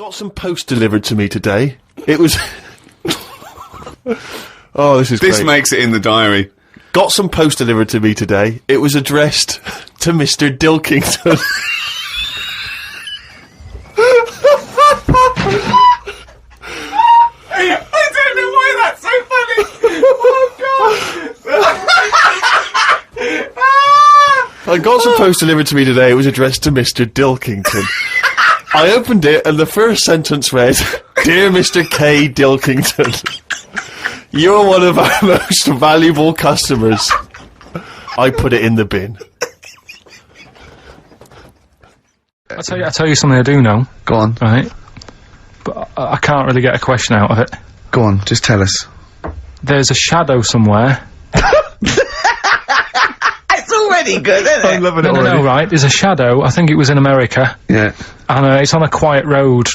Got some post delivered to me today. It was... Oh, this is This great. makes it in the diary. Got some post delivered to me today. It was addressed to Mr. Dilkington. I don't know why that's so funny. Oh, I got some post delivered to me today. It was addressed to Mr. Dilkington. I opened it, and the first sentence read, "Dear Mr. K. Dilkington, you're one of our most valuable customers." I put it in the bin. I'll tell you something I do know. Go on. Right? But I can't really get a question out of it. Go on, just tell us. There's a shadow somewhere. It's already good, isn't it? I'm loving it already. No, right? There's a shadow, I think it was in America, Yeah. and it's on a quiet road.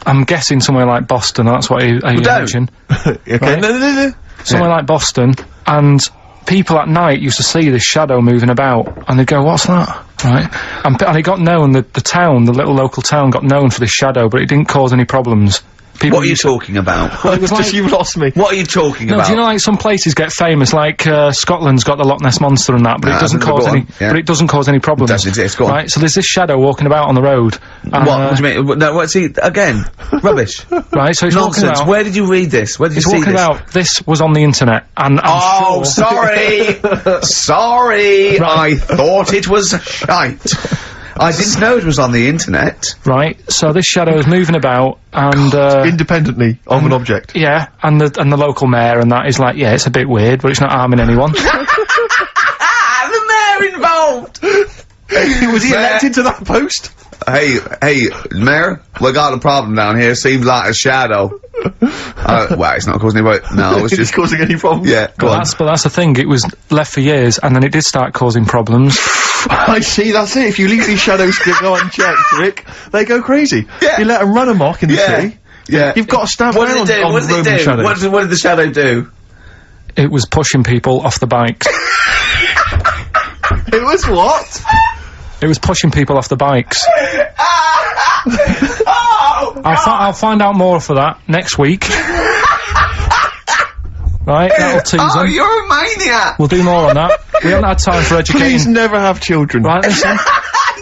I'm guessing somewhere like Boston, that's what you mentioned. Okay. Right? No. Somewhere like Boston, and people at night used to see this shadow moving about, and they'd go, "What's that?" Right? And it got known, the town, the little local town got known for this shadow, but it didn't cause any problems. People What are you used to- talking about? Well, it was Just like, you lost me. What are you talking no, about? do you know, like, some places get famous, like, Scotland's got the Loch Ness Monster and that, but No, it doesn't go cause on, any, yeah. but it doesn't cause any problems. Doesn't exist, go on. Right? So there's this shadow walking about on the road. And, What do you mean? No, what's he, again? Rubbish. right, so it's walking Nonsense. about, Where did you read this? Where did you it's see walking this? about, this was on the internet, and I'm Oh, sure... sorry! Sorry! Right. I thought it was shite. I didn't know it was on the internet. Right, so this shadow is moving about, and, Independently of an object. yeah, and the local mayor and that is like, yeah, it's a bit weird, but it's not harming anyone. The mayor involved! Was he elected to that post? Hey, Mayor, we got a problem down here. Seems like a shadow. Well, it's not causing any. No, it's Is just it causing any problems? yeah. Go on. But that's the thing, it was left for years, and then it did start causing problems. I see, that's it. If you leave these shadows to go unchecked, Rick, they go crazy. Yeah. You let them run amok in the Yeah. city. Yeah. You've got to stamp What down did it do? on What did it roving do? shadows. What did the shadow do? It was pushing people off the bikes. It was what? It was pushing people off the bikes. Oh! I'll find out more for that next week. Right, that'll tease Oh, them. you're a maniac! We'll do more on that. We haven't had time for Please educating. never have children. Right, listen.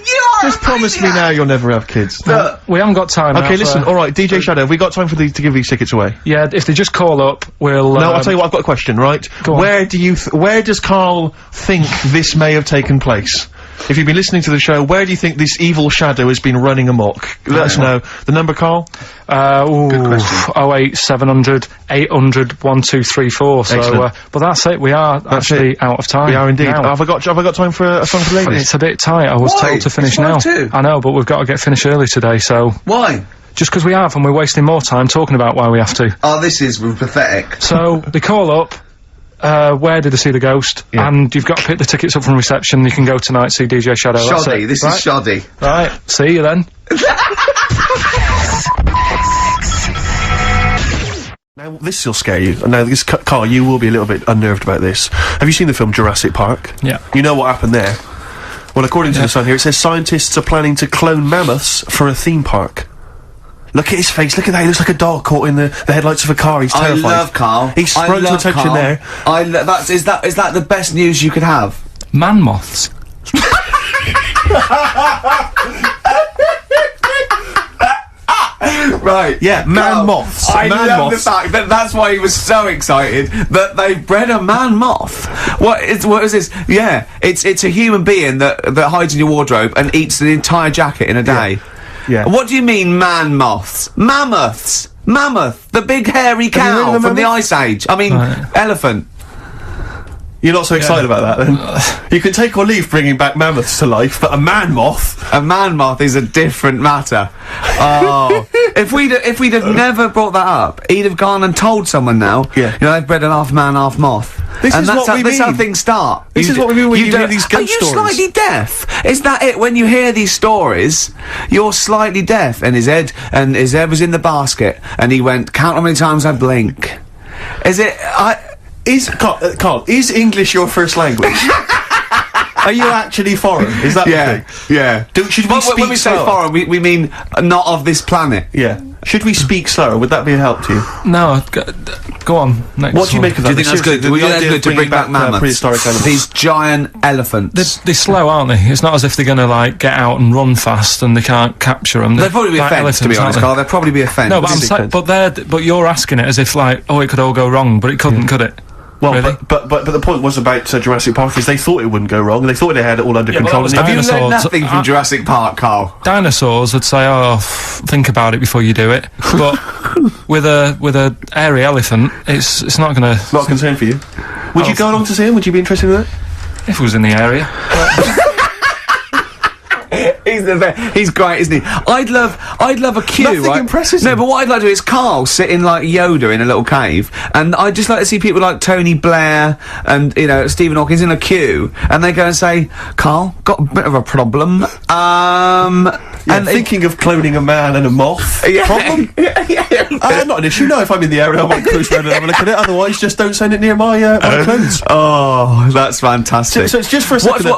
You are Just a promise me maniac. now you'll never have kids. We haven't got time. Okay, now listen, for- alright, DJ Shadow, have we got time for these to give these tickets away? Yeah, if they just call up, we'll. No, I'll tell you what, I've got a question, right? Go on. Where does Karl think this may have taken place? If you've been listening to the show, where do you think this evil shadow has been running amok? Let us know. The number, Karl? Good question. 08700 800 1234. So, Excellent. but that's it. We are actually out of time. We are indeed. now. Have I got time for a song for ladies? It's a bit tight. I was Why? told to finish It's now. 5:02. I know, but we've got to get finished early today. So Why? just because we have, and we're wasting more time talking about why we have to. Oh, this is pathetic. So they call up. Where did they see the ghost? Yeah. And you've got to pick the tickets up from reception. You can go tonight, see DJ Shadow. That's Shoddy. it. This right? is shoddy. Right. See you then. Now, this will scare you. Now, this, Karl, you will be a little bit unnerved about this. Have you seen the film Jurassic Park? Yeah. You know what happened there? Well, according to the Sun here, it says scientists are planning to clone mammoths for a theme park. Look at his face, look at that, he looks like a dog caught in the headlights of a car, he's terrified. I love Carl. He sprung to attention Carl. there. Is that the best news you could have? Man moths. Right. Yeah, man moths. I Man love moths. the fact that that's why he was so excited that they bred a man moth. What is this? Yeah, it's a human being that hides in your wardrobe and eats the entire jacket in a day. Yeah. What do you mean, man moths? Mammoths. Mammoth, the big hairy Have you heard cow of a from the mammoth? Ice Age. I mean, Right. elephant. You're not so excited about that, then? You can take or leave bringing back mammoths to life, but a man moth? A man moth is a different matter. Oh, if we'd have never brought that up, he'd have gone and told someone now. Yeah. You know, they've bred an half man, half moth. This and is that's what how, we This is how mean. things start. This is what we mean when you hear don't- these ghost Are you stories. slightly deaf? Is that it? When you hear these stories, you're slightly deaf. And his head was in the basket, and he went, "Count how many times I blink." Is it? Karl, is English your first language? Are you actually foreign? Is that the Yeah, thing? yeah. Should we When speak we say slower? foreign, we mean not of this planet. Yeah. Should we speak slower? Would that be a help to you? No, go on. Next What do you one. make of Do that? you think that's good? Seriously, Do you think the that's idea good of to bring bringing back mammoths? prehistoric animals. These giant elephants. They're slow, aren't they? It's not as if they're gonna like get out and run fast and they can't capture them. They'd probably be a fence, to be honest, Carl. They'd probably be a fence. No, but I'm saying, but you're asking it as if like, oh, it could all go wrong, but it couldn't, could it? Well, Really? but the point was about Jurassic Park is they thought it wouldn't go wrong. They thought they had it all under Yeah, but control. that was and Have you dinosaurs. learned nothing from Jurassic Park, Carl? Dinosaurs would say, oh, think about it before you do it. But with a airy elephant, it's not gonna. Not a concern for you. Would you go along to see him? Would you be interested in that? If it was in the area. He's the best. He's great, isn't he? I'd love a queue, Nothing right? impresses No, him. but what I'd like to do is Carl sitting like Yoda in a little cave, and I'd just like to see people like Tony Blair and, you know, Stephen Hawking in a queue, and they go and say, Carl, got a bit of a problem, And thinking of cloning a man and a moth. yeah. Problem? Not an issue. No, if I'm in the area, I might cruise around and have a look at it. Otherwise, just don't send it near my my clothes. Oh, that's fantastic. So it's just for a second.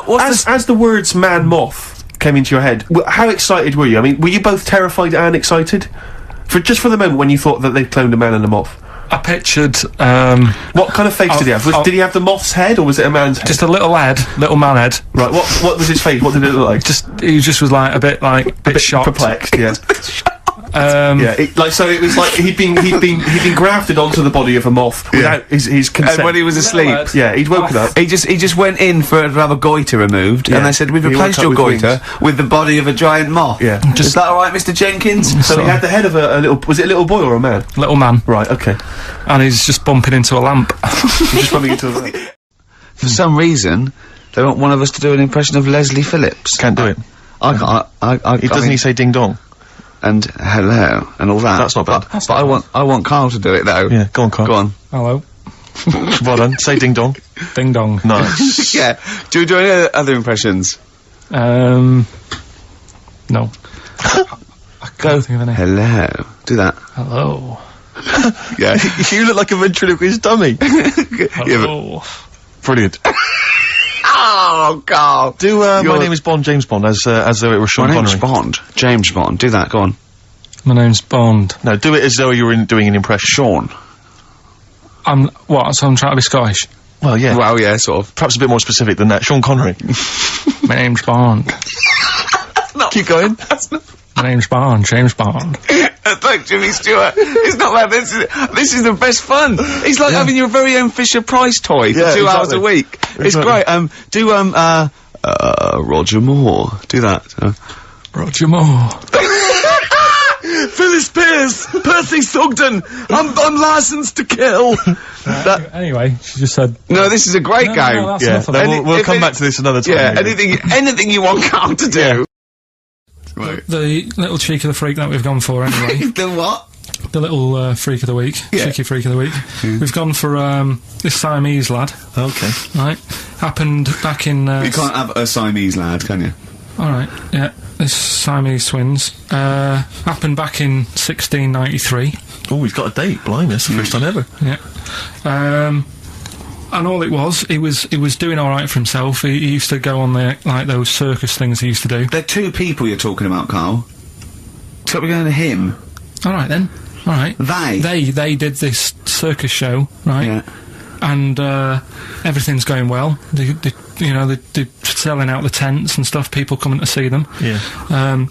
As the words "man moth" came into your head, how excited were you? I mean, were you both terrified and excited? Just for the moment when you thought that they'd cloned a man and a moth. I pictured What kind of face did he have? Did he have the moth's head, or was it a man's head? just a little man head. Right. What was his face? What did it look like? He just was like a bit shocked. Perplexed. Yeah. Yeah. So it was like he'd been grafted onto the body of a moth without his consent. And when he was asleep, Little Yeah, he'd woken up. he just went in to have a goiter removed, Yeah. and they said, we've He replaced woke your up with goiter with the body of a giant moth. Yeah. Is that alright, Mr. Jenkins? So he had the head of a little. Was it a little boy or a man? Little man, Right. Okay. and he's just bumping into a lamp. Just bumping into a. For some reason, they want one of us to do an impression of Leslie Phillips. Can't do it. I can't. Doesn't he say ding dong? And hello and all that. That's not bad. But I want Carl to do it though. Yeah. Go on, Carl. Go on. Hello, Well done. Say ding dong. ding dong. Nice. Yeah. Do we do any other impressions? No. Go. Think of any. Hello. Do that. Hello. Yeah. You look like a ventriloquist dummy. Hello. Brilliant. Oh, Carl. Do my name is Bond, James Bond, as though it were Sean My Connery. name's Bond. James Bond. Do that. Go on. My name's Bond. No, do it as though you were doing an impression. Sean. So I'm trying to be Scottish. Well, yeah. Well, yeah, sort of. Perhaps a bit more specific than that. Sean Connery. My name's Bond. Keep going. My name's Bond, James Bond. It's like Jimmy Stewart. It's not like this is the best fun. It's like having your very own Fisher Price toy for 2 hours a week. It's great. Do Roger Moore. Do that. Roger Moore. Phyllis Pierce, Percy Sugden. I'm licensed to kill. Anyway, she just said. No, this is a great game. No, that's enough of that. We'll come back to this another time. Yeah, maybe. anything you want Carl to do. Right. The little cheek of the freak that we've gone for anyway. The what? The little freak of the week. Yeah. Cheeky freak of the week. We've gone for this Siamese lad. Okay. Right. Happened back in. You can't have a Siamese lad, can you? Alright, yeah. This Siamese twins. Happened back in 1693. Oh, he's got a date. Blimey, that's the first time ever. Yeah. And all it was, he was doing alright for himself. He used to go on those circus things he used to do. They're two people you're talking about, Carl. So we're going to him. Alright then. Alright. They? They did this circus show, right? Yeah. And everything's going well. They're selling out the tents and stuff, people coming to see them. Yeah.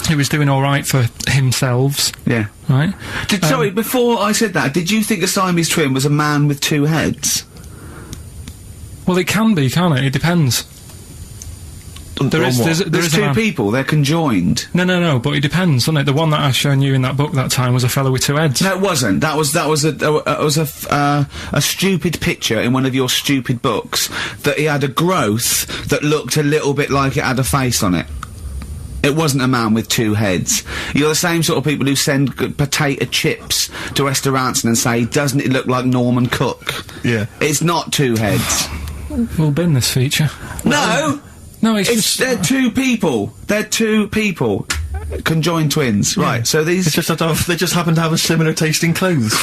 He was doing alright for himself, Yeah. right? Sorry, before I said that, did you think a Siamese twin was a man with two heads? Well, it can be, can't it? It depends. There is There's a two man. people, they're conjoined. No, but it depends, doesn't it? The one that I've shown you in that book that time was a fellow with two heads. No, it wasn't. That was a stupid picture in one of your stupid books that he had a growth that looked a little bit like it had a face on it. It wasn't a man with two heads. You're the same sort of people who send potato chips to restaurants and say, doesn't it look like Norman Cook? Yeah. It's not two heads. We'll bin this feature. No! No, They're two people. They're two people. Conjoined twins. Right, so these... It's just that they just happen to have a similar taste in clothes.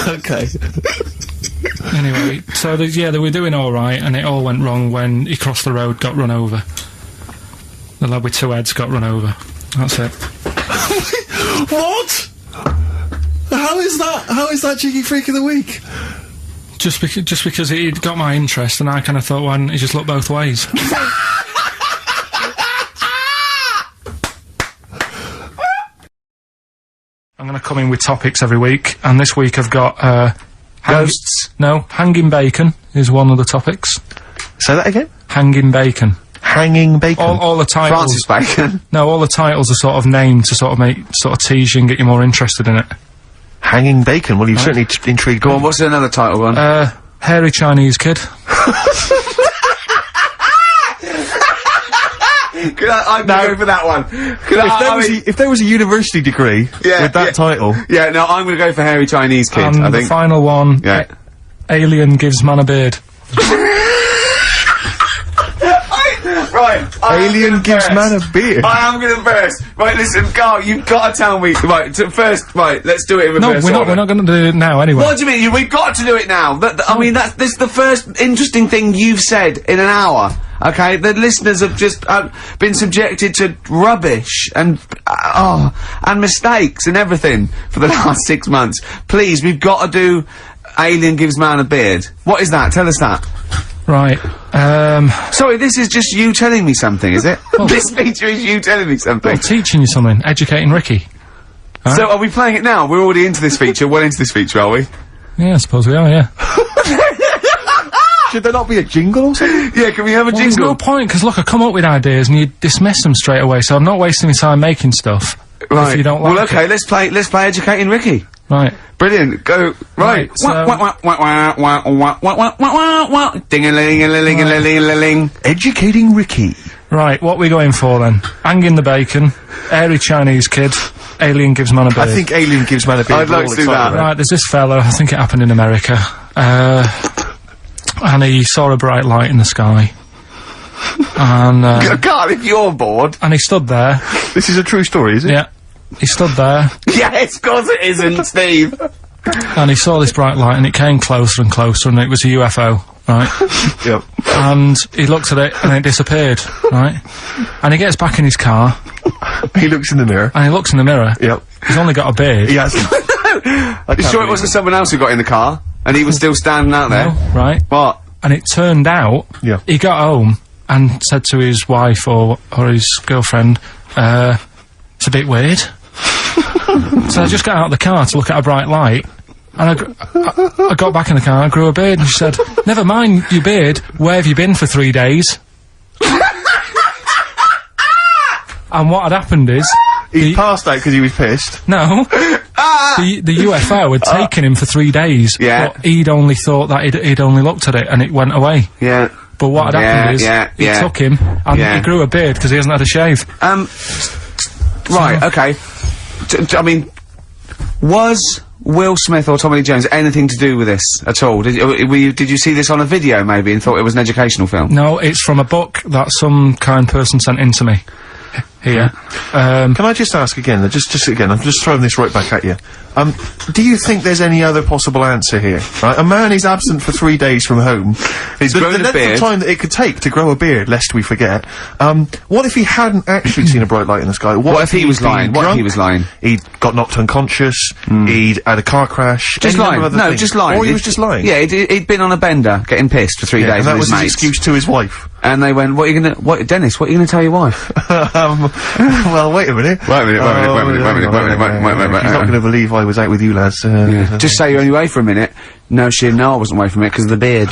Okay. Anyway, so they were doing alright, and it all went wrong when he crossed the road, got run over. The lad with two heads got run over. That's it. What? How is that cheeky freak of the week? Just because he'd got my interest, and I kind of thought, why didn't he just look both ways? I'm going to come in with topics every week, and this week I've got, Ghosts? No, hanging bacon is one of the topics. Say that again? Hanging bacon. Hanging bacon? All the titles... Francis Bacon. No, all the titles are sort of named to sort of tease you and get you more interested in it. Hanging bacon? Well, you've certainly intrigued Go me. on, what's another title one? Hairy Chinese kid. I'm gonna go for that one. If there was a university degree with that title... Yeah, no, I'm gonna go for hairy Chinese kid, And I the think. final one, Yeah. Alien gives man a beard. Right. Alien gives man a beard. I am gonna burst. Right, listen, Carl, you've gotta tell me. Right, first, right, let's do it in No, reverse we're order. not gonna do it now anyway. What do you mean? We've got to do it now. I mean, this is the first interesting thing you've said in an hour. Okay, the listeners have just been subjected to rubbish and mistakes and everything for the last 6 months. Please, we've got to do Alien gives man a beard. What is that? Tell us that. Right, Sorry, this is just you telling me something, is it? This feature is you telling me something. well, teaching you something, educating Ricky. So are we playing it now? We're already into this feature, well into this feature, are we? Yeah, I suppose we are, yeah. Should there not be a jingle or something? Yeah, can we have a Well, there's jingle? no point, because look, I come up with ideas and you dismiss them straight away, so I'm not wasting my time making stuff. Right. If you don't like well, okay, it. let's play Educating Ricky. Right. Brilliant. Go. Right. Right, so- Ding-a-ling-a-ling-a-ling-a-ling. Educating Ricky. Right, what we going for then? Hanging the bacon, hairy Chinese kid, alien gives man a beard. I think Alien gives man a beard. I'd like to do that. Right, there's this fellow, I think it happened in America, and he saw a bright light in the sky. And, Carl, if you're bored. and he stood there, This is a true story, is it? yeah, he stood there, Yes, of course it isn't, Steve. and he saw this bright light, and it came closer and closer, and it was a UFO, right? Yep. And he looked at it, and it disappeared, right? And he gets back in his car, He looks in the mirror. and he looks in the mirror. Yep. He's only got a beard. He hasn't. You sure it wasn't someone else who got in the car? And he was still standing out there? No, right? What? And it turned out, Yeah. he got home and said to his wife or his girlfriend, it's a bit weird. So I just got out of the car to look at a bright light, and I got back in the car, I grew a beard, and she said, never mind your beard, where have you been for 3 days? And what had happened is, He passed out because he was pissed. no, the UFO had taken him for 3 days, Yeah. but he'd only thought that he'd only looked at it and it went away. Yeah. But what had happened is, he took him, and he grew a beard because he hasn't had a shave. Right, okay. I mean, was Will Smith or Tommy Lee Jones anything to do with this at all? Did you see this on a video maybe and thought it was an educational film? No, it's from a book that some kind person sent in to me. Here. Can I just ask again, just again, I'm just throwing this right back at you. Do you think there's any other possible answer here? Right? A man is absent for 3 days from home. He's grown a length beard. of time that it could take to grow a beard, lest we forget. What if he hadn't actually seen a bright light in the sky? What if he was he'd been lying? What if drunk? he was lying? He'd got knocked unconscious, he'd had a car crash. Just any number lying. of other No, things. just lying. Or he was just lying. Yeah, he'd been on a bender, getting pissed for 3 days and that with was his his mates. excuse to his wife. And they went, Dennis, what are you gonna tell your wife? Well, wait a minute. Wait a minute. He's not going to believe I was out with you lads. Just say you're only away for a minute. No, I wasn't away from it because of the beard.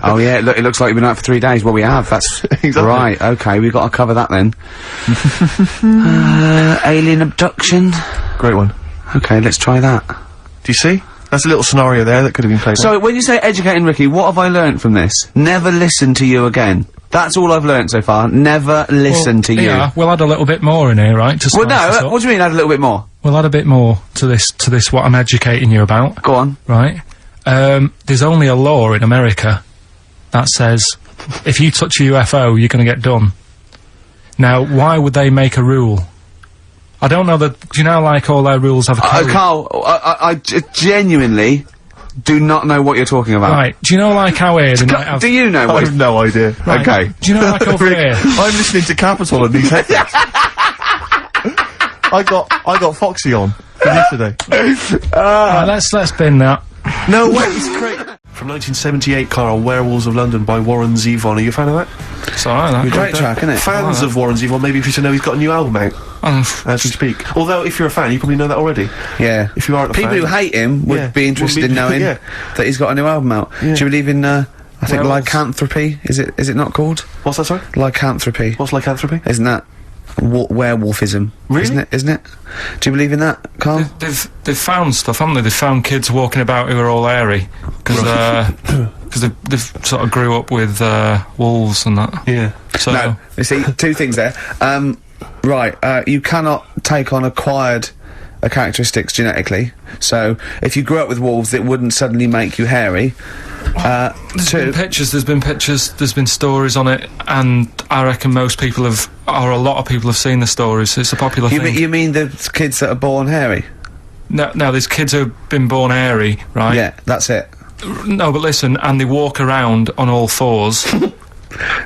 Oh yeah, look, it looks like you've been out for 3 days. Well, we have, that's... Exactly. Right, okay, we've got to cover that then. Alien abduction. Great one. Okay, let's try that. Do you see? That's a little scenario there that could have been played. So, when you say educating Ricky, what have I learnt from this? Never listen to you again. That's all I've learnt so far. Never listen to you. Yeah, we'll add a little bit more in here, right? To Well, spice this no, up. what do you mean add a little bit more? We'll add a bit more to this what I'm educating you about, Go on. right? There's only a law in America that says if you touch a UFO, you're gonna get done. Now, why would they make a rule? I don't know that, do you know, like, all their rules have a code? Carl, I genuinely do not know what you're talking about. Right, do you know, like, how here they might have... Do you know I what... have no idea. Right, Okay. do you know, like, over here... I'm listening to Capital and these headphones. I got Foxy on from yesterday. Right, let's bin that. No way, it's great. From 1978, Karl, Werewolves of London by Warren Zevon. Are you a fan of that? It's alright, that. Great track, isn't it? Fans of Warren Zevon, maybe if you should know he's got a new album out as we speak. Although, if you're a fan, you probably know that already. Yeah. If you aren't a People fan, who hate him would be interested in knowing that he's got a new album out. Yeah. Do you believe in, I think Werewolves. lycanthropy? Is it not called? What's that, sorry? Lycanthropy. What's lycanthropy? Isn't that werewolfism? Really? Isn't it? Do you believe in that, Carl? They've found stuff, haven't they? They've found kids walking about who are all airy because they've sort of grew up with wolves and that. Yeah. So No, you see, two things there. You cannot take on acquired characteristics genetically. So, if you grew up with wolves, it wouldn't suddenly make you hairy. there's been pictures, there's been stories on it, and I reckon most people have, or a lot of people have seen the stories. It's a popular thing. You mean the kids that are born hairy? No, there's kids who've been born hairy, right? Yeah, that's it. No, but listen, and they walk around on all fours,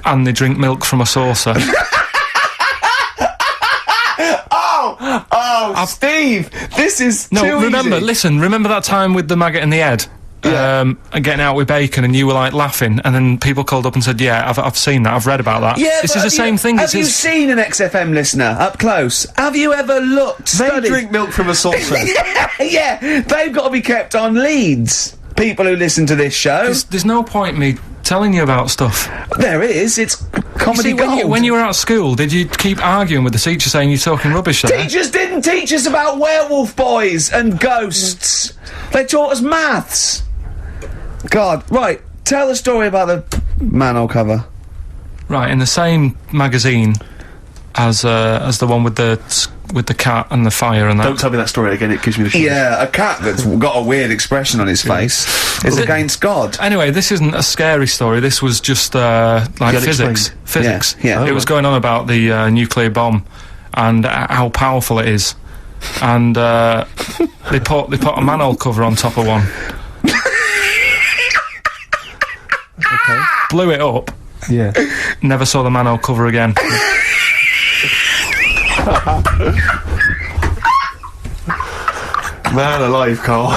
and they drink milk from a saucer. Steve, this is No, remember that time with the maggot in the head? And getting out with bacon, and you were like laughing, and then people called up and said, yeah, I've seen that, I've read about that. Yeah, this but is the same thing. Have you seen an XFM listener up close? Have you ever looked, They studied? drink milk from a saucer. yeah, they've got to be kept on leads. People who listen to this show. There's no point me telling you about stuff. There is. It's comedy See, gold. when you were at school, did you keep arguing with the teacher saying you're talking rubbish there? Teachers didn't teach us about werewolf boys and ghosts. They taught us maths. God, right. Tell the story about the manhole cover. Right, in the same magazine as the one with the cat and the fire and that. Don't tell me that story again, it gives me the shivers. Yeah, a cat that's got a weird expression on his face is against God. Anyway, this isn't a scary story. This was just like Get physics. explained. Physics. Yeah. It was going on about the nuclear bomb and how powerful it is. And they put a manhole cover on top of one. Okay. Blew it up. Yeah. Never saw the manhole cover again. Man alive, Carl.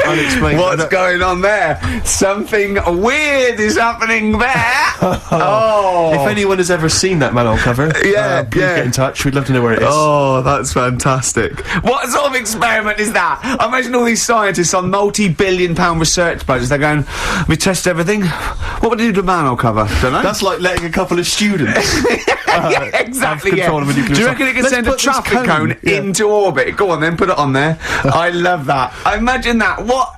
Unexplained. What's going on there? Something weird is happening there. Oh. If anyone has ever seen that manhole cover, please get in touch. We'd love to know where it is. Oh, that's fantastic. What sort of experiment is that? I imagine all these scientists on multi-billion-pound research budgets, they're going, we test everything. What would they do to a manhole cover? Don't know. That's like letting a couple of students yeah, exactly, have control of a nuclear Do you site. reckon it can Let's send a put this traffic cone into orbit? Go on then, put it on there. I love that. Imagine that. What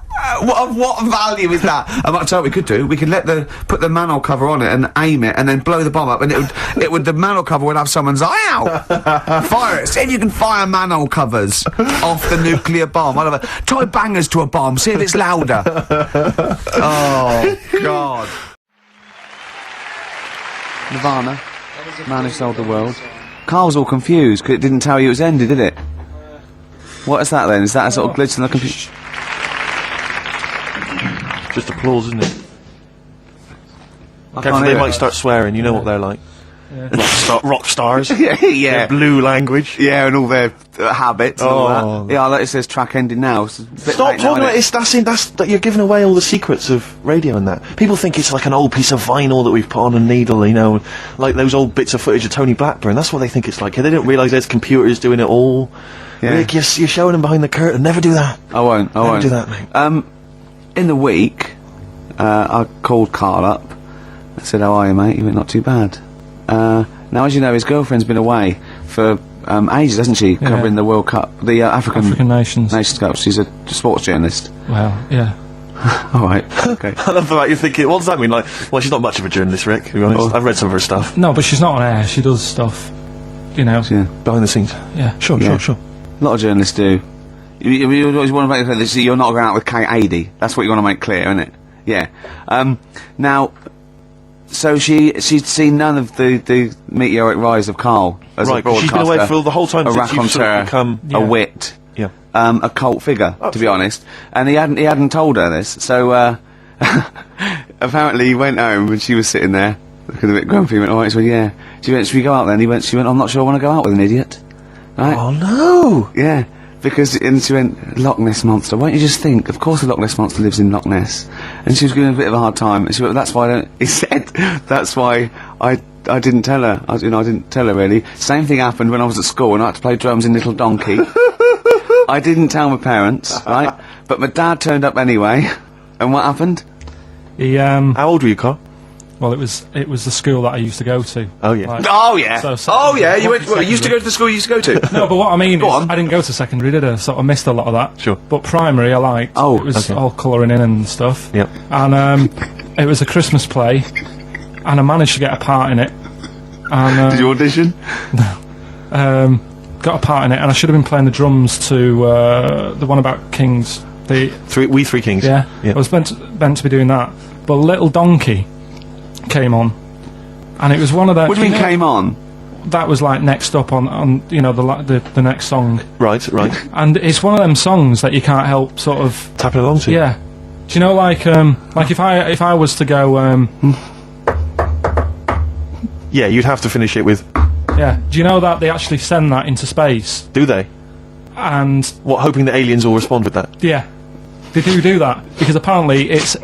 value is that? I might tell you what we could do. We could put the manhole cover on it and aim it and then blow the bomb up, and the manhole cover would have someone's eye out. Fire it. See if you can fire manhole covers off the nuclear bomb. I love it. Tie bangers to a bomb. See if it's louder. Oh God. Nirvana. Man Who Sold the World. Carl's all confused because it didn't tell you it was ended, did it? What is that then? Is that a sort of glitch in the computer? Just applause, isn't it? I Careful, can't they hear might it. start swearing, you know what they're like. Rock stars. Yeah, Their blue language. Yeah, and all their habits and all Oh. that. Yeah, like it says track ending now. It's a bit Stop late now, talking about isn't it. That you're giving away all the secrets of radio and that. People think it's like an old piece of vinyl that we've put on a needle, you know, like those old bits of footage of Tony Blackburn. That's what they think it's like. They don't realise there's computers doing it all. Yeah. Rick, you're showing them behind the curtain. Never do that. I won't. Never do that, mate. In the week, I called Karl up. I said, how are you, mate? He went, not too bad. Now, as you know, his girlfriend's been away for ages, hasn't she? Covering the World Cup, the African Nations. Cup. She's a sports journalist. Well, yeah. All right. Okay. I love that you're thinking, what does that mean? Like, well, she's not much of a journalist, Rick, to be honest. I've read some of her stuff. No, but she's not on air. She does stuff, you know. Yeah. Behind the scenes. Yeah. Sure. A lot of journalists do. You always want to make clear that you're not going out with Kate Adie. That's what you want to make clear, isn't it? Yeah. Now, so she'd seen none of the meteoric rise of Karl as a Right, 'cause broadcaster. she's been away for the whole time a since you've sort of raconteur, become... a wit, Yeah. a cult figure, to be honest. And he hadn't told her this. So apparently he went home and she was sitting there looking a bit grumpy. He went, all right, so yeah. She went, should we go out then? She went, I'm not sure I want to go out with an idiot. Right? Oh no! Yeah. Because, and she went, Loch Ness Monster, won't you just think, of course the Loch Ness Monster lives in Loch Ness. And she was giving a bit of a hard time, and she went, that's why I don't, he said, that's why I didn't tell her, I didn't tell her really. Same thing happened when I was at school and I had to play drums in Little Donkey. I didn't tell my parents, right? But my dad turned up anyway, and what happened? He, How old were you, Carl? well, it was the school that I used to go to. Oh, yeah. Like, Oh yeah, So you went, well, you used to go to the school you used to go to? no, but what I mean Go is, on. I didn't go to secondary, did I? So I missed a lot of that. Sure. But primary, I liked. Oh, it was okay. all colouring in and stuff. Yep. And it was a Christmas play, and I managed to get a part in it. And Did you audition? got a part in it, and I should have been playing the drums to the one about Kings. We Three Kings. Yeah, Yeah. I was meant to be doing that, but Little Donkey came on, and it was one of the. What do you mean came on? That was like next up on the next song, Right. and it's one of them songs that you can't help sort of. Tapping along to. Yeah, do you know like if I was to go Yeah, you'd have to finish it with. yeah, do you know that they actually send that into space, Do they? and What? Hoping that aliens will respond with that. yeah. They do that because apparently it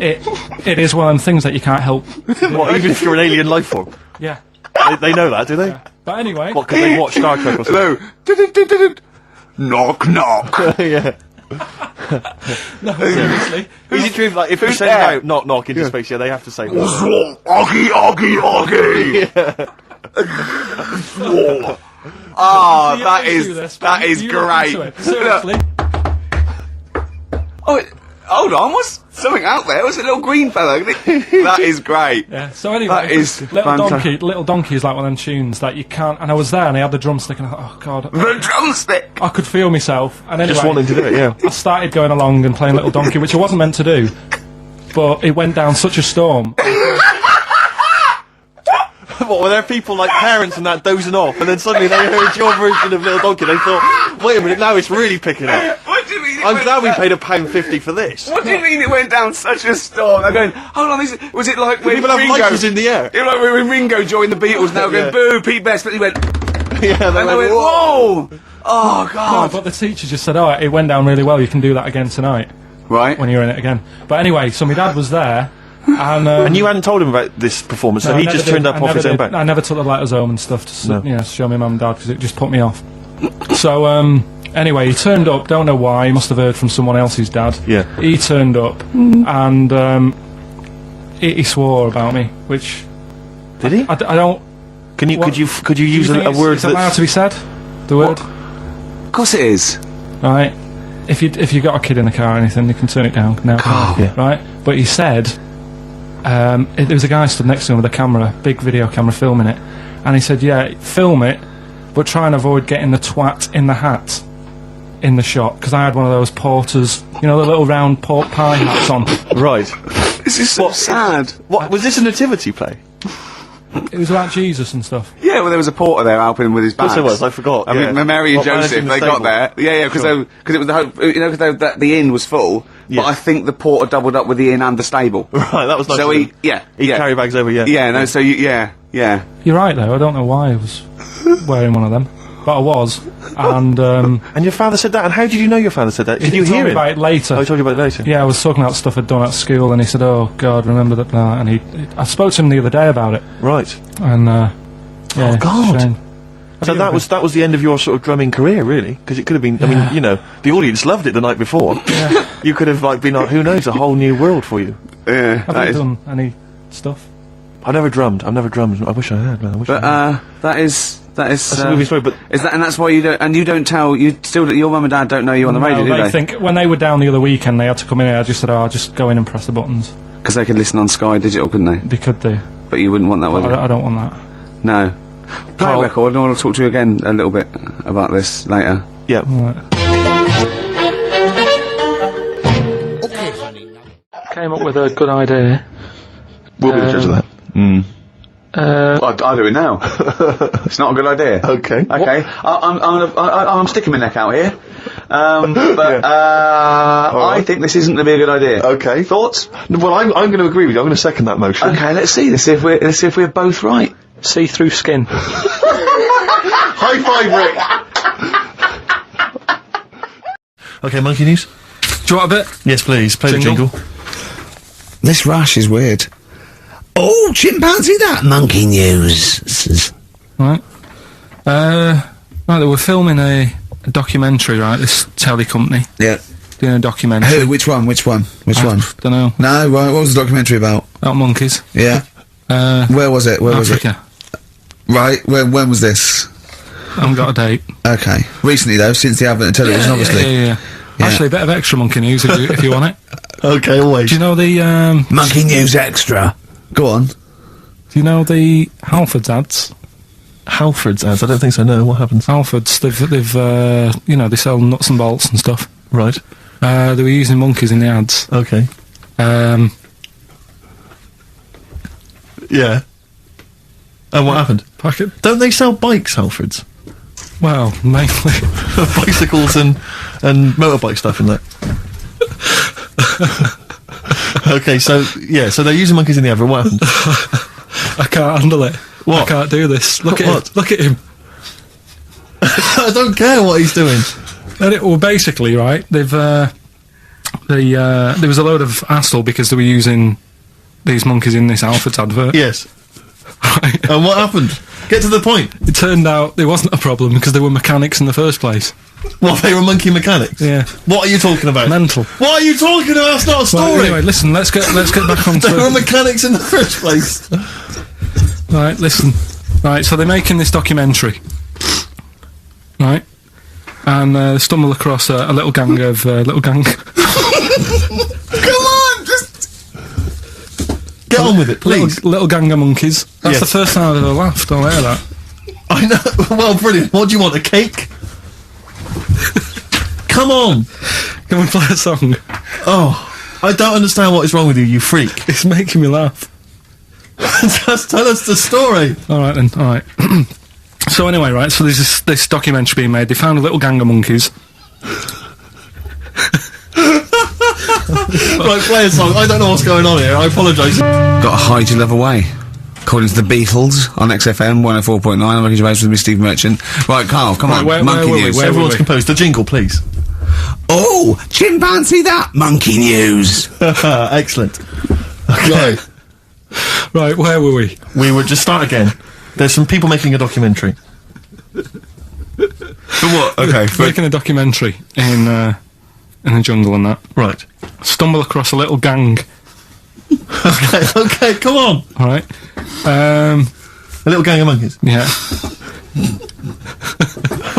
is one of them things that you can't help. What? Even if you're an alien life form, Yeah, they know that, do they? but anyway, What? Because they watch Star Trek or something. No. Knock, knock. Yeah. no, seriously. Is it true? Like, if you who's send there? out knock knock into space, yeah, they have to say. Oggy, oggy, oggy. Oh, You that always do is this, that man. is You look great. into it. Seriously. Oh, hold on, what's something out there? What's a little green fella? That is great. Yeah. So anyway, That is Little Donkey is like one of them tunes that you can't. And I was there, and I had the drumstick, and I thought, oh god, The drumstick. I could feel myself. And anyway, Just wanting to do it, yeah. I started going along and playing Little Donkey, which I wasn't meant to do, but it went down such a storm. What, were there people like parents and that dozing off, and then suddenly they heard your version of Little Donkey, they thought, wait a minute, now it's really picking up. What do you mean? I'm glad we paid £1.50 for this. What do you mean it went down such a storm? They're going, hold on, was it like when People have Ringo... lighters in the air. It was like when Ringo joined the Beatles, now Yeah. going, boo, Pete Best, but he went, Yeah, and they went, whoa! Oh, No, God. but the teacher just said, oh, it went down really well, you can do that again tonight, Right. when you're in it again. But anyway, so my dad was there, and... And you hadn't told him about this performance, so no, I he never just did. turned up I off never his own did. back. I never took the letters home and stuff to No. show my mum and dad, because it just put me off. So, anyway, he turned up, don't know why, he must have heard from someone else's dad. Yeah. He turned up, and he swore about me, which Did he? I don't... Could you what- use Do you a think word it's allowed that's... to be said? The word? Of course it is. Right. If you got a kid in the car or anything, you can turn it down now. Yeah. Right? But he said, there was a guy stood next to him with a camera, big video camera filming it, and he said, yeah, film it, but try and avoid getting the twat in the hat in the shot, because I had one of those porters, you know, the little round pork pie hats on. Right. This is so sad. What, was this a nativity play? It was about Jesus and stuff. Yeah, well, there was a porter there helping him with his bags. Yes, there was, I forgot. I mean, yeah. Mary and What, Joseph, managing the they got stable? there. Yeah, because Sure. it was the whole, you know, because the inn was full. Yeah. But I think the porter doubled up with the inn and the stable. Right, that was nice. So of he, him. yeah, He'd yeah, carry bags over, yeah. yeah. No, so yeah. You're right, though. I don't know why I was wearing one of them, but I was. And And your father said that, and how did you know your father said that? Did you he told hear me it? about it later. Oh, he told you about it later? Yeah, I was talking about stuff I'd done at school, and he said, "Oh God, remember that?" And I spoke to him the other day about it, Right. and yeah, Oh, God. it's a shame. So that was the end of your sort of drumming career, really? Because it could have been, I mean, you know, the audience loved it the night before. Yeah. You could have, like, been, who knows, a whole new world for you. Yeah, Have that you is. done any stuff? I've never drummed. I wish I had, man. I wish But I had. that is That's a movie story, but is that, and that's why you don't, and you don't tell, your mum and dad don't know you on the radio, No, do they? think when they were down the other weekend, they had to come in here. I just said, "Oh, I'll just go in and press the buttons." Because they could listen on Sky Digital, couldn't they? They could do. But you wouldn't want that, would you? I don't want that. No. Play a Carl- record, and I want to talk to you again a little bit about this later. yeah. Came up with a good idea. We'll be the judge of that. I'll do it now. It's not a good idea. Okay. Okay. I'm sticking my neck out here. But I think this isn't going to be a good idea. Okay. Thoughts? Well, I'm going to agree with you. I'm going to second that motion. Okay, let's see if we're both right. See-through skin. High five, Rick! Okay, monkey news? Do you want a bit? Yes, please. Play Jingle? the jingle. This rash is weird. Oh, chimpanzee that monkey news. Right. Right, they were filming a documentary, right, this telly company, Yeah. doing a documentary. Who? Which one? Which one? Don't know. No, right, what was the documentary about? About monkeys. Yeah. Where was it? Where was it? Africa. Right, when was this? I haven't got a date. Okay. Recently, though, since the advent of television, obviously. Yeah. Actually, a bit of extra monkey news if you want it. Okay, always. Do you know the, Monkey news extra. Go on. do you know the Halfords ads? Halford's ads? I don't think so, no. What happens? Halfords, they've you know, they sell nuts and bolts and stuff. Right. They were using monkeys in the ads. Okay. Yeah. And what happened? Packet? Don't they sell bikes, Halford's? Well, mainly. Bicycles and motorbike stuff in that. Okay, so they're using monkeys in the advert. What happened? I can't handle it. What? I can't do this. Look at What? him. Look at him. I don't care what he's doing. Well, basically, right, they've, there was a load of hassle because they were using these monkeys in this Alfred's advert. Yes. Right. And what happened? Get to the point. It turned out there wasn't a problem because they were mechanics in the first place. Well, they were monkey mechanics. Yeah. What are you talking about? Mental. What are you talking about? That's not a story. Right, anyway, listen, let's get back on They were to mechanics in the first place. Right, listen. Right, so they're making this documentary. Right? And stumble across a little gang of, Come on, just... Get on with it, please. Little gang of monkeys. That's Yes. the first time I've ever laughed. I'll hear that. I know. Well, brilliant. What do you want? A cake? Come on. Can we play a song? Oh, I don't understand what is wrong with you, you freak. It's making me laugh. Just tell us the story. Alright then, alright. So anyway, right, so there's this documentary being made. They found a little gang of monkeys. Right, play a song. I don't know what's going on here. I apologise. Got to hide your love away. According to the Beatles on XFM 104.9, I'm Ricky Gervais with me, Steve Merchant. Right, Carl, come on. where monkey were we? news. Where Everyone's we? composed. The jingle, please. Oh, chimpanzee that monkey news. Excellent. Okay. Right, where were we? We would just start again. There's some people making a documentary. For what? Okay, Making a documentary in the jungle and that. Right. Stumble across a little gang. Okay, come on. Alright. A little gang of monkeys. Yeah.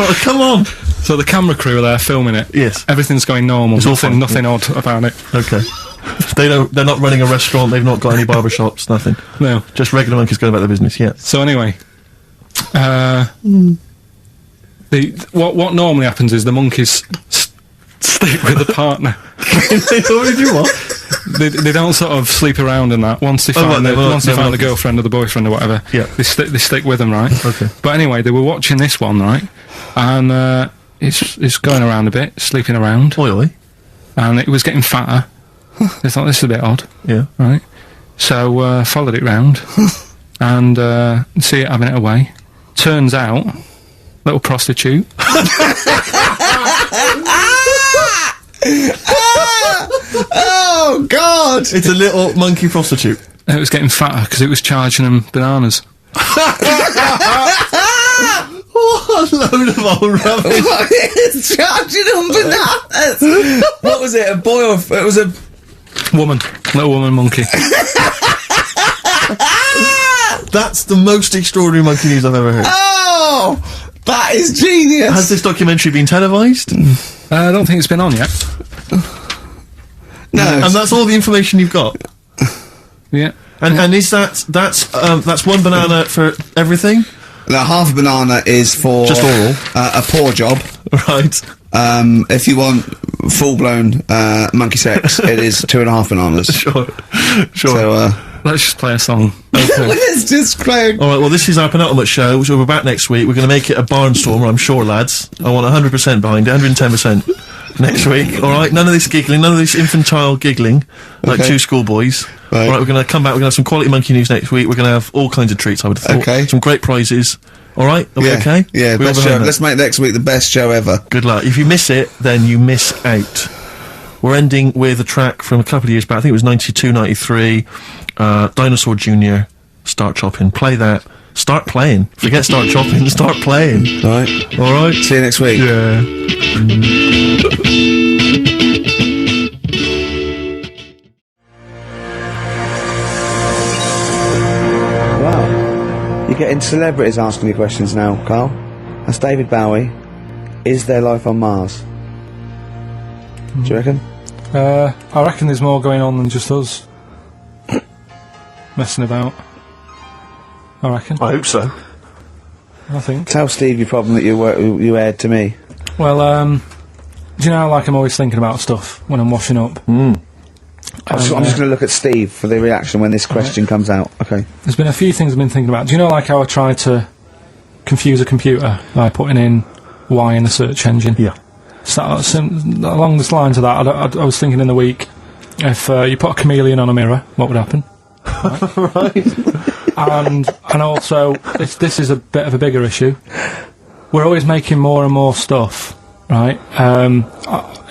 Oh, come on. So the camera crew are there filming it. Yes. Everything's going normal. It's all fine, Nothing odd about it. Okay. They're not running a restaurant, they've not got any barber shops, nothing. No. Just regular monkeys going about their business, yeah. So anyway, what normally happens is the monkeys stick with the partner. They already do what? They don't sort of sleep around and that. Once they find right, once they they're find the monkeys. girlfriend or the boyfriend or whatever, Yeah. they stick with them, right? Okay. But anyway, they were watching this one, right? And it's going around a bit, sleeping around, Oily. and it was getting fatter. They thought this is a bit odd, Yeah. right? So followed it round and see it having it away. Turns out, little prostitute. Oh, God! It's a little monkey prostitute. And it was getting fatter because it was charging them bananas. What a load of old rubbish. It's charging them bananas! What was it, a boy or... It was a... Woman. Little woman monkey. That's the most extraordinary monkey news I've ever heard. Oh! That is genius! Has this documentary been televised? I don't think it's been on yet. No. And that's all the information you've got? Yeah. And is that's one banana for everything? Now, half a banana is for... Just oral. A poor job. Right. If you want full-blown monkey sex, it is 2.5 bananas. Sure. So, Let's just play a song. let's just play... Alright, well, this is our penultimate show, which we'll be back next week. We're going to make it a barnstormer, I'm sure, lads. I want 100% behind it, 110% next week, alright? None of this giggling, none of this infantile giggling, like Okay. two schoolboys. Right. Alright, we're going to come back, we're going to have some quality monkey news next week, we're going to have all kinds of treats, I would have thought. Okay. Some great prizes. Alright, are we okay? Yeah, We all best behind show. that? Let's make next week the best show ever. Good luck. If you miss it, then you miss out. We're ending with a track from a couple of years back. I think it was 92, 93. Dinosaur Jr. Start Chopping. Play that. Start playing. Forget Start Chopping. Start playing. Right. Alright? See you next week. Yeah. Wow. You're getting celebrities asking you questions now, Carl. That's David Bowie. Is there life on Mars? Do you reckon? I reckon there's more going on than just us messing about. I reckon. I hope so. I think. Tell Steve your problem that you aired to me. Well, do you know how, like, I'm always thinking about stuff when I'm washing up? I'm just going to look at Steve for the reaction when this question comes out. Okay. There's been a few things I've been thinking about. Do you know, like, how I tried to confuse a computer by putting in Y in the search engine? Yeah. So, along the lines of that, I was thinking in the week, if you put a chameleon on a mirror, what would happen? and also, this is a bit of a bigger issue. We're always making more and more stuff, right?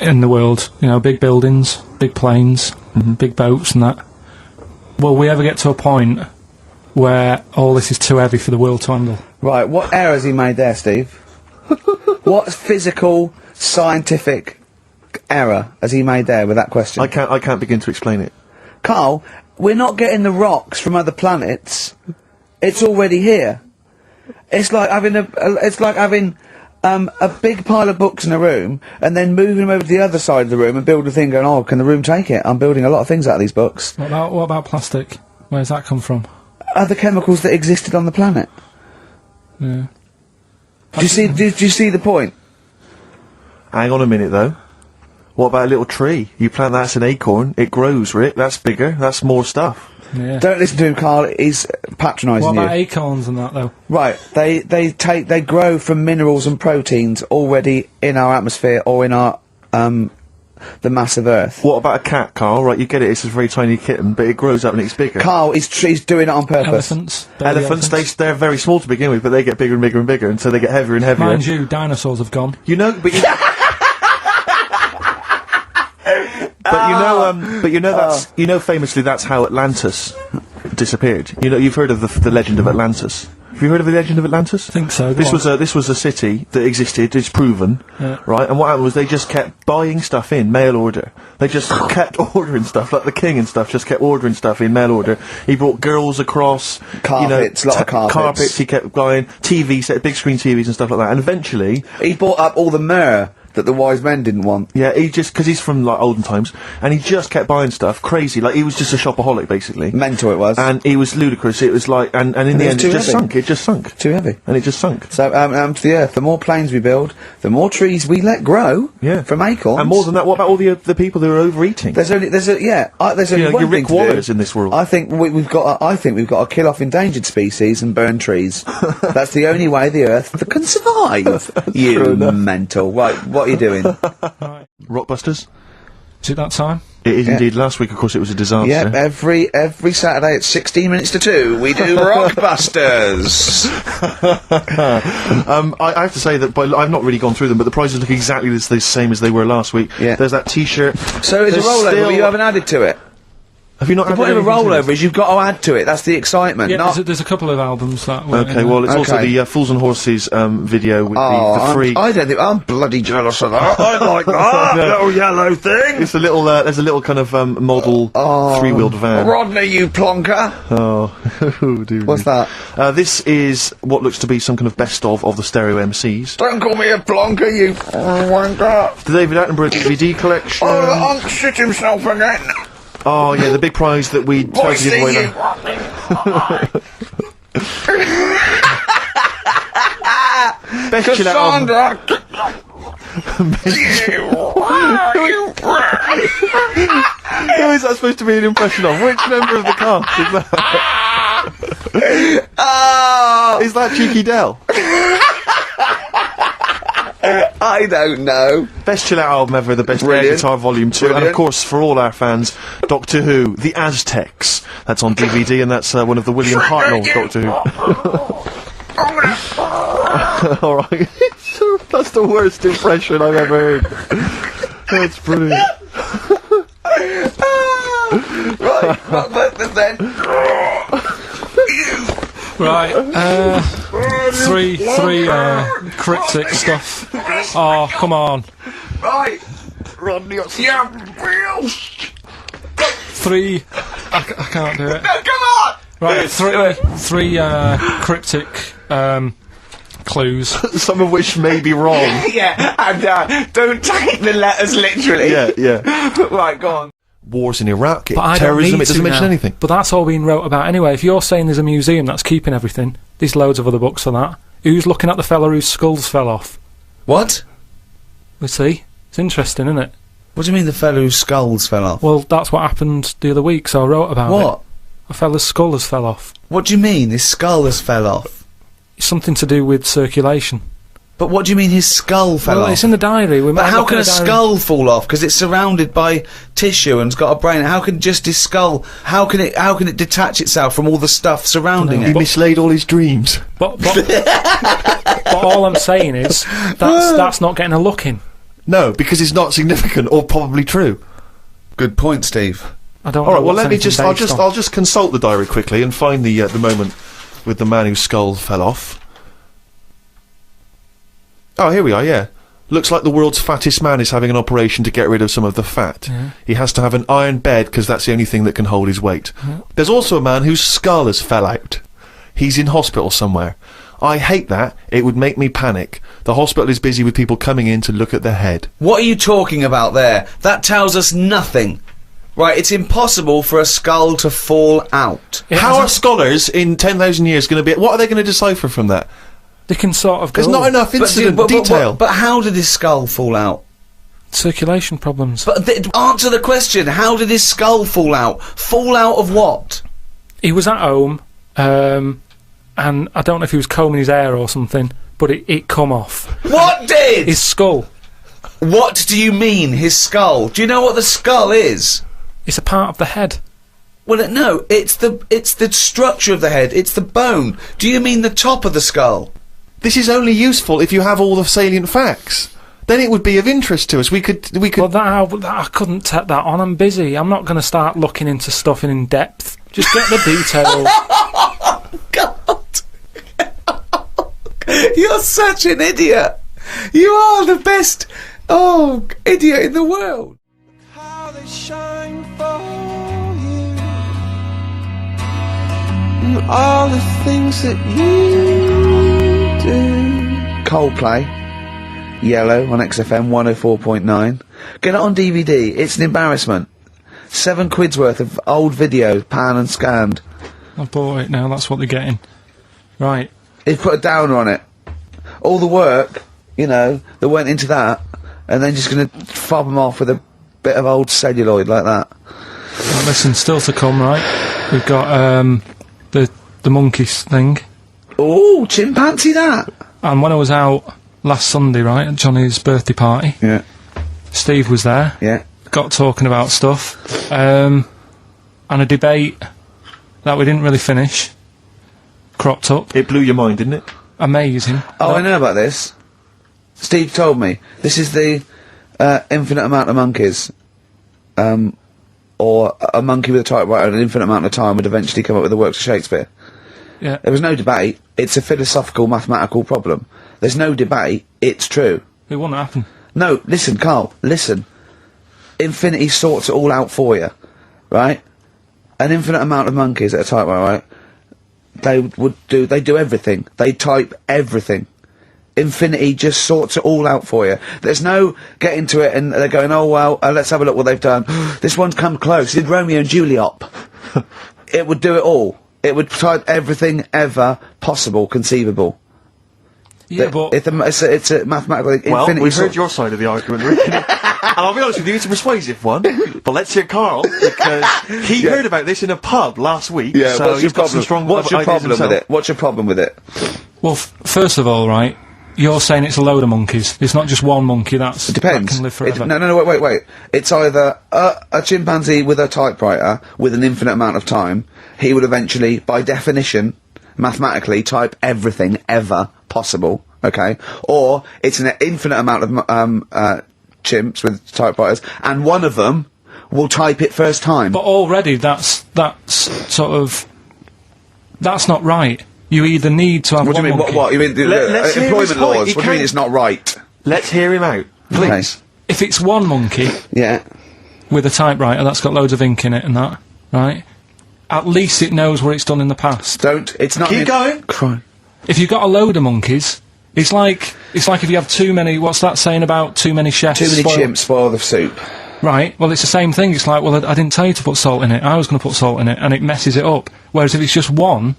In the world, you know, big buildings, big planes, big boats, and that. Will we ever get to a point where all this is too heavy for the world to handle? Right, what error has he made there, Steve? What physical, scientific error has he made there with that question? I can't begin to explain it. Carl, we're not getting the rocks from other planets. It's already here. It's like having a big pile of books in a room and then moving them over to the other side of the room and build a thing going, oh, can the room take it? I'm building a lot of things out of these books. What about plastic? Where's that come from? Other chemicals that existed on the planet. Yeah. Do you see the point? Hang on a minute, though. What about a little tree? You plant that as an acorn, it grows, Rick. That's bigger. That's more stuff. Yeah. Don't listen to him, Carl. He's patronising What you. about acorns and that, though? Right, they grow from minerals and proteins already in our atmosphere or in our the mass of Earth. What about a cat, Carl? Right, you get it. It's a very tiny kitten, but it grows up and it's bigger. Carl, he's doing it on purpose. Elephants. Baby Elephants, they're very small to begin with, but they get bigger and bigger and bigger, and so they get heavier and heavier. Mind you, dinosaurs have gone. You know, but you. But you know, famously, that's how Atlantis disappeared. You know, you've heard of the legend of Atlantis. Have you heard of the legend of Atlantis? I think so. This was a city that existed. It's proven, Yeah. right? And what happened was they just kept buying stuff in mail order. They just kept ordering stuff, like the king and stuff. Just kept ordering stuff in mail order. He brought girls across, Carpets, lot of carpets. Carpets. He kept buying TV set, big screen TVs and stuff like that. And eventually, He bought up all the myrrh that the wise men didn't want. yeah, because he's from like olden times, and he just kept buying stuff, crazy. Like he was just a shopaholic, basically. Mental it was. And he was ludicrous. It was like, and in the it was end, too it just heavy. sunk. It just sunk. Too heavy. And it just sunk. So, to the Earth, the more planes we build, the more trees we let grow. Yeah. From acorns. And more than that, what about all the people who are overeating? There's only one your thing Rick to do. Wallers in this world. I think we've got to kill off endangered species and burn trees. That's the only way the Earth can survive. You mental. Right, what are you doing? Rockbusters? Is it that time? It is Yeah. indeed. Last week, of course, it was a disaster. Yep, every Saturday at 16 minutes to 2, we do Rockbusters. I have to say that I've not really gone through them, but the prizes look exactly the same as they were last week. Yeah. There's that T-shirt. So it's a There's rollover, still- but you haven't added to it. Have you not? The added point of a anything to rollover this? is you've got to add to it. That's the excitement. Yeah, not there's a couple of albums that were. Okay, well, it's also Okay. the Fools and Horses video with the free. I don't think I'm bloody jealous of that. I like that little yellow thing. It's a little. There's a little kind of model three-wheeled van. Rodney, you plonker. Oh, dear. What's that? This is what looks to be some kind of best of the stereo MCs. Don't call me a plonker, you wanker. The David Attenborough DVD collection. Oh, the Unc shit himself again. Oh, yeah, the big prize that we tried to give away. you Best chill out album. Who is that supposed to be an impression of? Which member of the cast is that? Oh, Is that Cheeky Dell? I don't know. Best chill out album ever, the best air Brilliant. guitar volume 2, and Brilliant. of course for all our fans, Doctor Who, The Aztecs. That's on DVD, and that's one of the William Hartnell Doctor Who. Alright. That's the worst impression I've ever heard. That's brilliant. But then. Right, three cryptic stuff. Oh, come on. Right. Rodney, Three. I can't do it. No, come on! Right, three cryptic clues. some of which may be wrong. Yeah, and don't take the letters literally. Yeah. Right, go on. Wars in Iraq, But I don't terrorism, need it doesn't to mention now. anything. But that's all being wrote about anyway. If you're saying there's a museum that's keeping everything, there's loads of other books for that. Who's looking at the fella whose skulls fell off? What? We see. It's interesting, isn't it? What do you mean the fellow whose skulls fell off? Well, that's what happened the other week, so I wrote about it. What? A fella's skull has fell off. What do you mean his skull has fell off? It's something to do with circulation. But what do you mean his skull fell Well, off? it's in the diary. We But might how look can in a the diary. skull fall off? Because it's surrounded by tissue and's got a brain. How can just his skull? How can it detach itself from all the stuff surrounding He it? mislaid all his dreams. But all I'm saying is that's not getting a look in. No, because it's not significant or probably true. Good point, Steve. I don't. All right. know Well, what's let me anything just. based on. I'll just consult the diary quickly and find the moment with the man whose skull fell off. Oh, here we are. Yeah, looks like the world's fattest man is having an operation to get rid of some of the fat. Yeah. He has to have an iron bed because that's the only thing that can hold his weight. There's also a man whose skull has fell out. He's in hospital somewhere. I hate that. It would make me panic. The hospital is busy with people coming in to look at their head. What are you talking about there? That tells us nothing. Right, it's impossible for a skull to fall out. It How has are scholars in 10,000 years going to be... What are they going to decipher from that? They can sort of go. There's not enough incident detail. But how did his skull fall out? Circulation problems. But answer the question. How did his skull fall out? Fall out of what? He was at home, and I don't know if he was combing his hair or something, but it come off. What did? His skull. What do you mean, his skull? Do you know what the skull is? It's a part of the head. Well, no, it's the structure of the head. It's the bone. Do you mean the top of the skull? This is only useful if you have all the salient facts. Then it would be of interest to us. We could. Well, I couldn't take that on. I'm busy. I'm not going to start looking into stuff in depth. Just get the details. God. You're such an idiot. You are the best, idiot in the world. How they shine for you, and all the things that you do. Coldplay, Yellow on XFM 104.9. Get it on DVD. It's an embarrassment. £7 worth of old video, pan and scanned. I've bought it now. That's what they're getting. Right. He's put a downer on it. All the work, that went into that, and then just gonna fob them off with a bit of old celluloid like that. Right, listen, still to come, right? We've got the monkeys thing. Oh, chimpanzee that! And when I was out last Sunday, right, at Johnny's birthday party, Yeah. Steve was there. Yeah. Got talking about stuff, and a debate that we didn't really finish cropped up. It blew your mind, didn't it? Amazing. Oh, I know about this. Steve told me. This is the infinite amount of monkeys. Or a monkey with a typewriter and an infinite amount of time would eventually come up with the works of Shakespeare. Yeah. There was no debate. It's a philosophical, mathematical problem. There's no debate. It's true. It wouldn't happen. No, listen, Carl, listen. Infinity sorts it all out for you, right? An infinite amount of monkeys at a typewriter, right? They do everything. They type everything. Infinity just sorts it all out for you. There's no getting to it and they're going, oh well, let's have a look what they've done. This one's come close. Did Romeo and Juliet. It would do it all. It would type everything ever possible, conceivable. Yeah, but It's a mathematical Well, infinity. we've heard your side of the argument, Rick. And I'll be honest with you, it's a persuasive one. But let's hear Carl, because he heard about this in a pub last week. Yeah, so what's he's your got some problem? strong What's your ideas problem with himself. it? What's your problem with it? well, first of all, right, you're saying it's a load of monkeys. It's not just one monkey. That Depends. can live forever. No, wait. It's either a chimpanzee with a typewriter with an infinite amount of time. He would eventually, by definition, mathematically, type everything ever possible. okay? Or it's an infinite amount of chimps with typewriters, and one of them will type it first time. But already that's sort of... That's not right. You either need to have What do you mean? monkey. What? You mean let's hear his employment point. laws? He What do you mean can't- it's not right? Let's hear him out, please. If it's one monkey Yeah. with a typewriter that's got loads of ink in it and that, right? At least it knows what it's done in the past. It's not... Keep going. Cry. If you've got a load of monkeys, it's like if you have too many... What's that saying about too many chefs? Too many spoil- chimps spoil the soup. Right, well, it's the same thing. It's like, well, I didn't tell you to put salt in it. I was going to put salt in it, and it messes it up. Whereas if it's just one,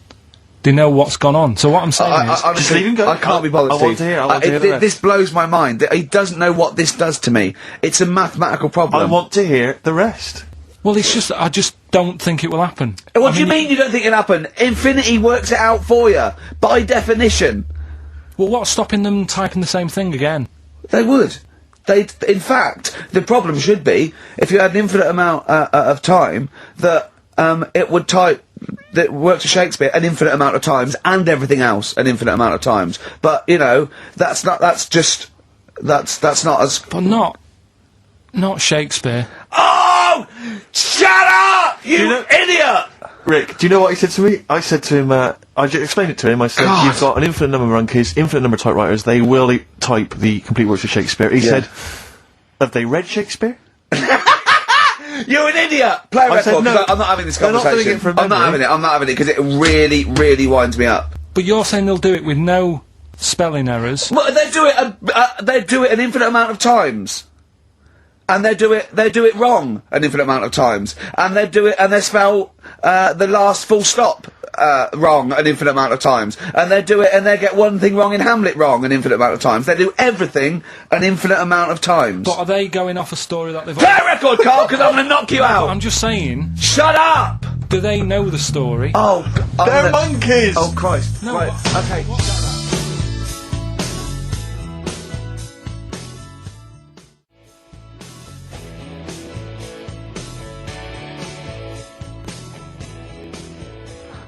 they know what's gone on. So what I'm saying is... honestly, Just leave him go. I can't be bothered, I want Steve. to hear- I want to hear the rest. This blows my mind. He doesn't know what this does to me. It's a mathematical problem. I want to hear the rest. Well, it's just... I just don't think it will happen. What I do you mean you don't think it'll happen? Infinity works it out for you, by definition. Well, what's stopping them typing the same thing again? They would. In fact, the problem should be, if you had an infinite amount of time, that it would type... that works for Shakespeare an infinite amount of times, and everything else an infinite amount of times. But, you know, that's not as... But not Shakespeare. Oh! Shut up! You know- idiot! Rick, do you know what he said to me? I said to him, I explained it to him, I said, God. you've got an infinite number of monkeys, infinite number of typewriters, they will type the complete works of Shakespeare. He said, have they read Shakespeare? You're an idiot! Play a I said record, 'cause no. I'm not having this They're not conversation. doing it from I'm not memory. having it, because it really, really winds me up. But you're saying they'll do it with no spelling errors. Well, they do it an infinite amount of times. And they do it wrong an infinite amount of times. And they spell the last full stop wrong an infinite amount of times. And they get one thing wrong in Hamlet wrong an infinite amount of times. They do everything an infinite amount of times. But are they going off a story that they've... Play a record, Carl, because I'm going to knock you out! I'm just saying, Shut up! do they know the story? Oh, They're monkeys! Oh, Christ. No, Right, what- okay.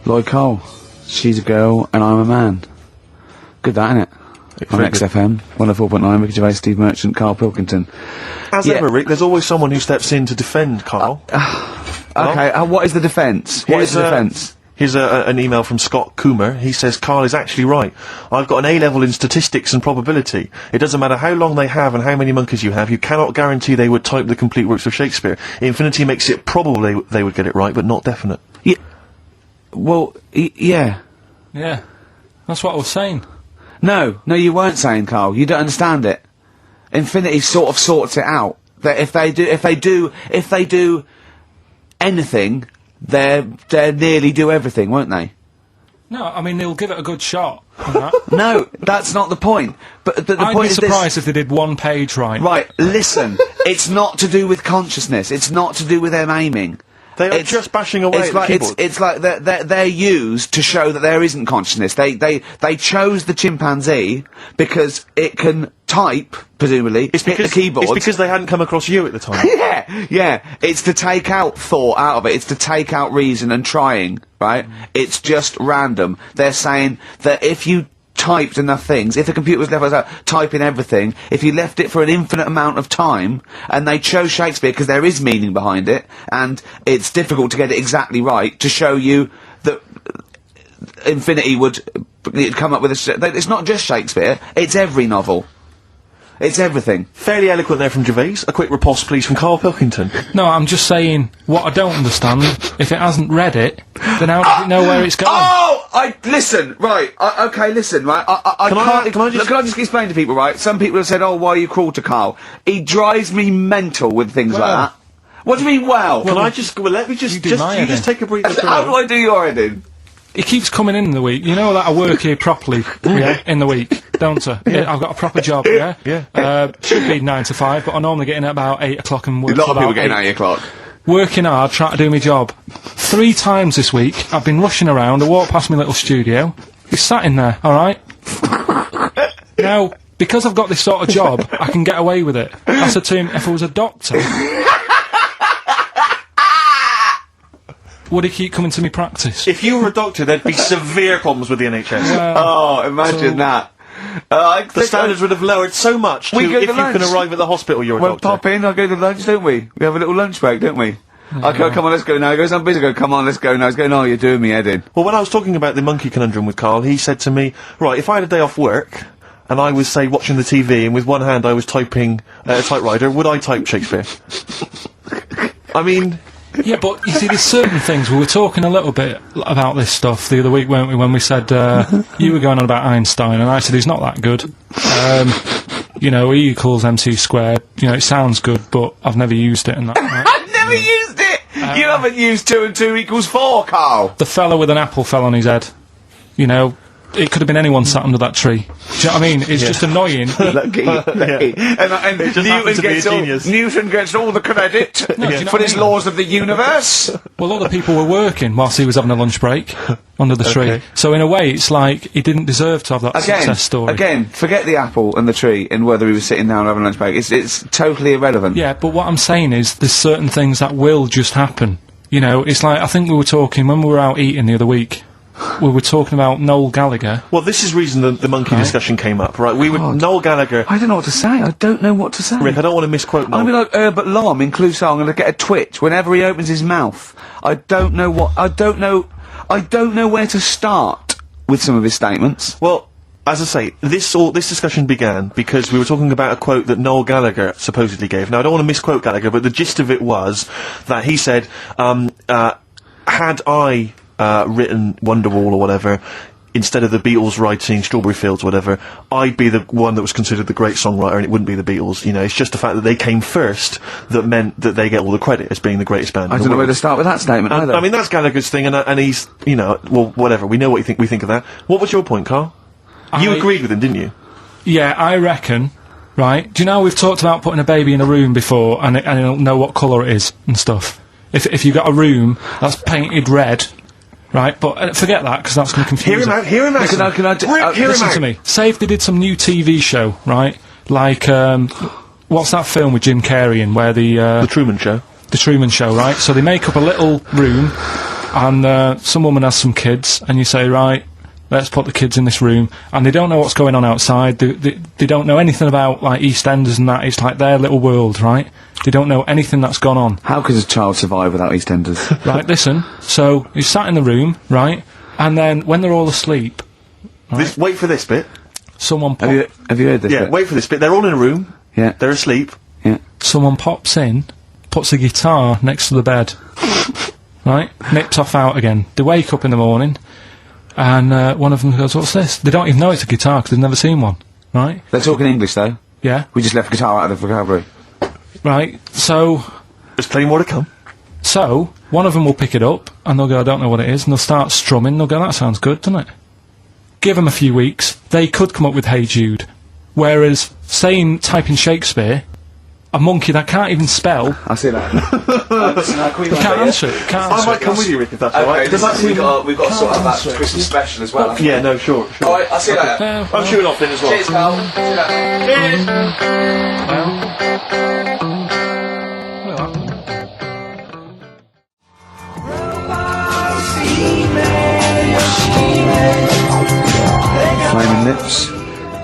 Lloyd Cole. She's a girl and I'm a man. Good that, innit? On Very good. XFM, 104.9, Ricky Gervais, Steve Merchant, Karl Pilkington. As Yeah. ever, Rick, there's always someone who steps in to defend Carl. Okay, what is the defence? What is the defence? Here's an email from Scott Coomer. He says, Carl is actually right. I've got an A-level in statistics and probability. It doesn't matter how long they have and how many monkeys you have, you cannot guarantee they would type the complete works of Shakespeare. Infinity makes it probable they would get it right, but not definite. Yeah. Well, yeah. Yeah. That's what I was saying. No, you weren't saying, Carl. You don't understand it. Infinity sort of sorts it out. That if they do anything, they nearly do everything, won't they? No, I mean, they'll give it a good shot. on that. No, that's not the point. But the I'd point be is this. surprised if they did one page right. Right, listen. It's not to do with consciousness. It's not to do with them aiming. They are It's- just bashing away It's at the like keyboard. it's like they're used to show that there isn't consciousness. They chose the chimpanzee because it can type, presumably, hit the keyboard. It's because they hadn't come across you at the time. Yeah. It's to take out thought out of it. It's to take out reason and trying, right? It's just random. They're saying that if you typed enough things, if the computer was left out typing everything, if you left it for an infinite amount of time, and they chose Shakespeare because there is meaning behind it, and it's difficult to get it exactly right, to show you that Infinity would come up with it's not just Shakespeare, it's every novel. It's everything. Fairly eloquent there from Gervais. A quick riposte, please, from Karl Pilkington. No, I'm just saying, what I don't understand, if it hasn't read it, then how does it know where it's going? Listen, right, listen, right, Can I just explain to people, right, some people have said, oh, why are you cruel to Carl? He drives me mental with things like that. What do you mean, well? Can I just, let me just, you do my you just heading. take a breather. How do I do your editing? It keeps coming in the week. You know that I work here properly, yeah, in the week, don't I? Yeah. I've got a proper job, yeah? Yeah. Should be 9 to 5, but I normally get in at about 8 o'clock and work A lot till of people about getting 8. 8 o'clock. Working hard, trying to do my job. 3 times this week, I've been rushing around, I walked past my little studio, he's sat in there, alright? Now, because I've got this sort of job, I can get away with it. I said to him, if I was a doctor, would he keep coming to me practice? If you were a doctor, there'd be severe problems with the NHS. Oh, imagine that. The standards would have lowered so much to We go if to you can lunch. arrive at the hospital, you're a Well, doctor. pop in, I'll go to lunch, don't we? We have a little lunch break, don't we? I go, come on, let's go now. He goes, I'm busy. I go, come on, let's go now. He's going, oh, you're doing me head in. Well, when I was talking about the monkey conundrum with Karl, he said to me, right, if I had a day off work, and I was, say, watching the TV, and with one hand I was typing a typewriter, would I type Shakespeare? I mean... Yeah, but you see, there's certain things. We were talking a little bit about this stuff the other week, weren't we? When we said you were going on about Einstein, and I said he's not that good. You know, E equals MC squared. You know, it sounds good, but I've never used it. And that. Right? I've never used it. You haven't used 2 and 2 equals 4, Karl. The fella with an apple fell on his head. You know, it could have been anyone sat under that tree. Do you know what I mean? It's just annoying. Lucky. And It just happens to be a genius. Newton gets all the credit do you know for what I his mean? laws of the universe. Well, other people were working whilst he was having a lunch break under the tree. Okay. So in a way, it's like he didn't deserve to have that success story. Again, forget the apple and the tree and whether he was sitting down having a lunch break. It's totally irrelevant. Yeah, but what I'm saying is there's certain things that will just happen. You know, it's like, I think we were talking, when we were out eating the other week, we were talking about Noel Gallagher. Well, this is reason the monkey discussion came up, right? We would... Noel Gallagher... I don't know what to say. I don't know what to say. Rick, I don't want to misquote Noel. I'm gonna be like Herbert Lom in Clouseau. I'm gonna get a twitch whenever he opens his mouth. I don't know where to start with some of his statements. Well, as I say, this discussion began because we were talking about a quote that Noel Gallagher supposedly gave. Now, I don't want to misquote Gallagher, but the gist of it was that he said, had I written Wonderwall or whatever, instead of the Beatles writing Strawberry Fields or whatever, I'd be the one that was considered the great songwriter and it wouldn't be the Beatles. You know, it's just the fact that they came first that meant that they get all the credit as being the greatest band I in the don't know where world. to start with that statement either. I mean, that's Gallagher's thing, and he's, you know, well, whatever. We know what we think of that. What was your point, Karl? You agreed with him, didn't you? Yeah, I reckon, right? Do you know we've talked about putting a baby in a room before and it'll know what colour it is and stuff? If you got a room that's painted red, right? But forget that, because that's going to confuse it. Hear him out. Listen to me. Say if they did some new TV show, right? Like, what's that film with Jim Carrey in, where The Truman Show. The Truman Show, right? So they make up a little room, and some woman has some kids, and you say, right, let's put the kids in this room, and they don't know what's going on outside. They don't know anything about, like, EastEnders and that. It's like their little world, right? They don't know anything that's gone on. How could a child survive without EastEnders? Right, listen. So, he's sat in the room, right? And then, when they're all asleep, Wait for this bit. someone Have you heard this Yeah, bit? wait for this bit. They're all in a room. Yeah. They're asleep. Yeah. someone pops in, puts a guitar next to the bed, right? Nips off out again. They wake up in the morning, and one of them goes, "What's this?" They don't even know it's a guitar because they've never seen one, right? They're talking English though. Yeah, We just left guitar out of the vocabulary. right. So There's plenty more to come. one of them will pick it up, and they'll go, "I don't know what it is," and they'll start strumming. They'll go, "That sounds good, doesn't it?" Give them a few weeks, they could come up with "Hey Jude," whereas typing Shakespeare, a monkey that can't even spell I see that. Listen, can't answer it. Can't I answer might it. come with you, Rick, if that's alright. we've got to sort out that Christmas special as well. Yeah, no, sure. Alright, I'll see you later. I'm shooting off then as well. Cheers, pal. See you later. Flaming Lips,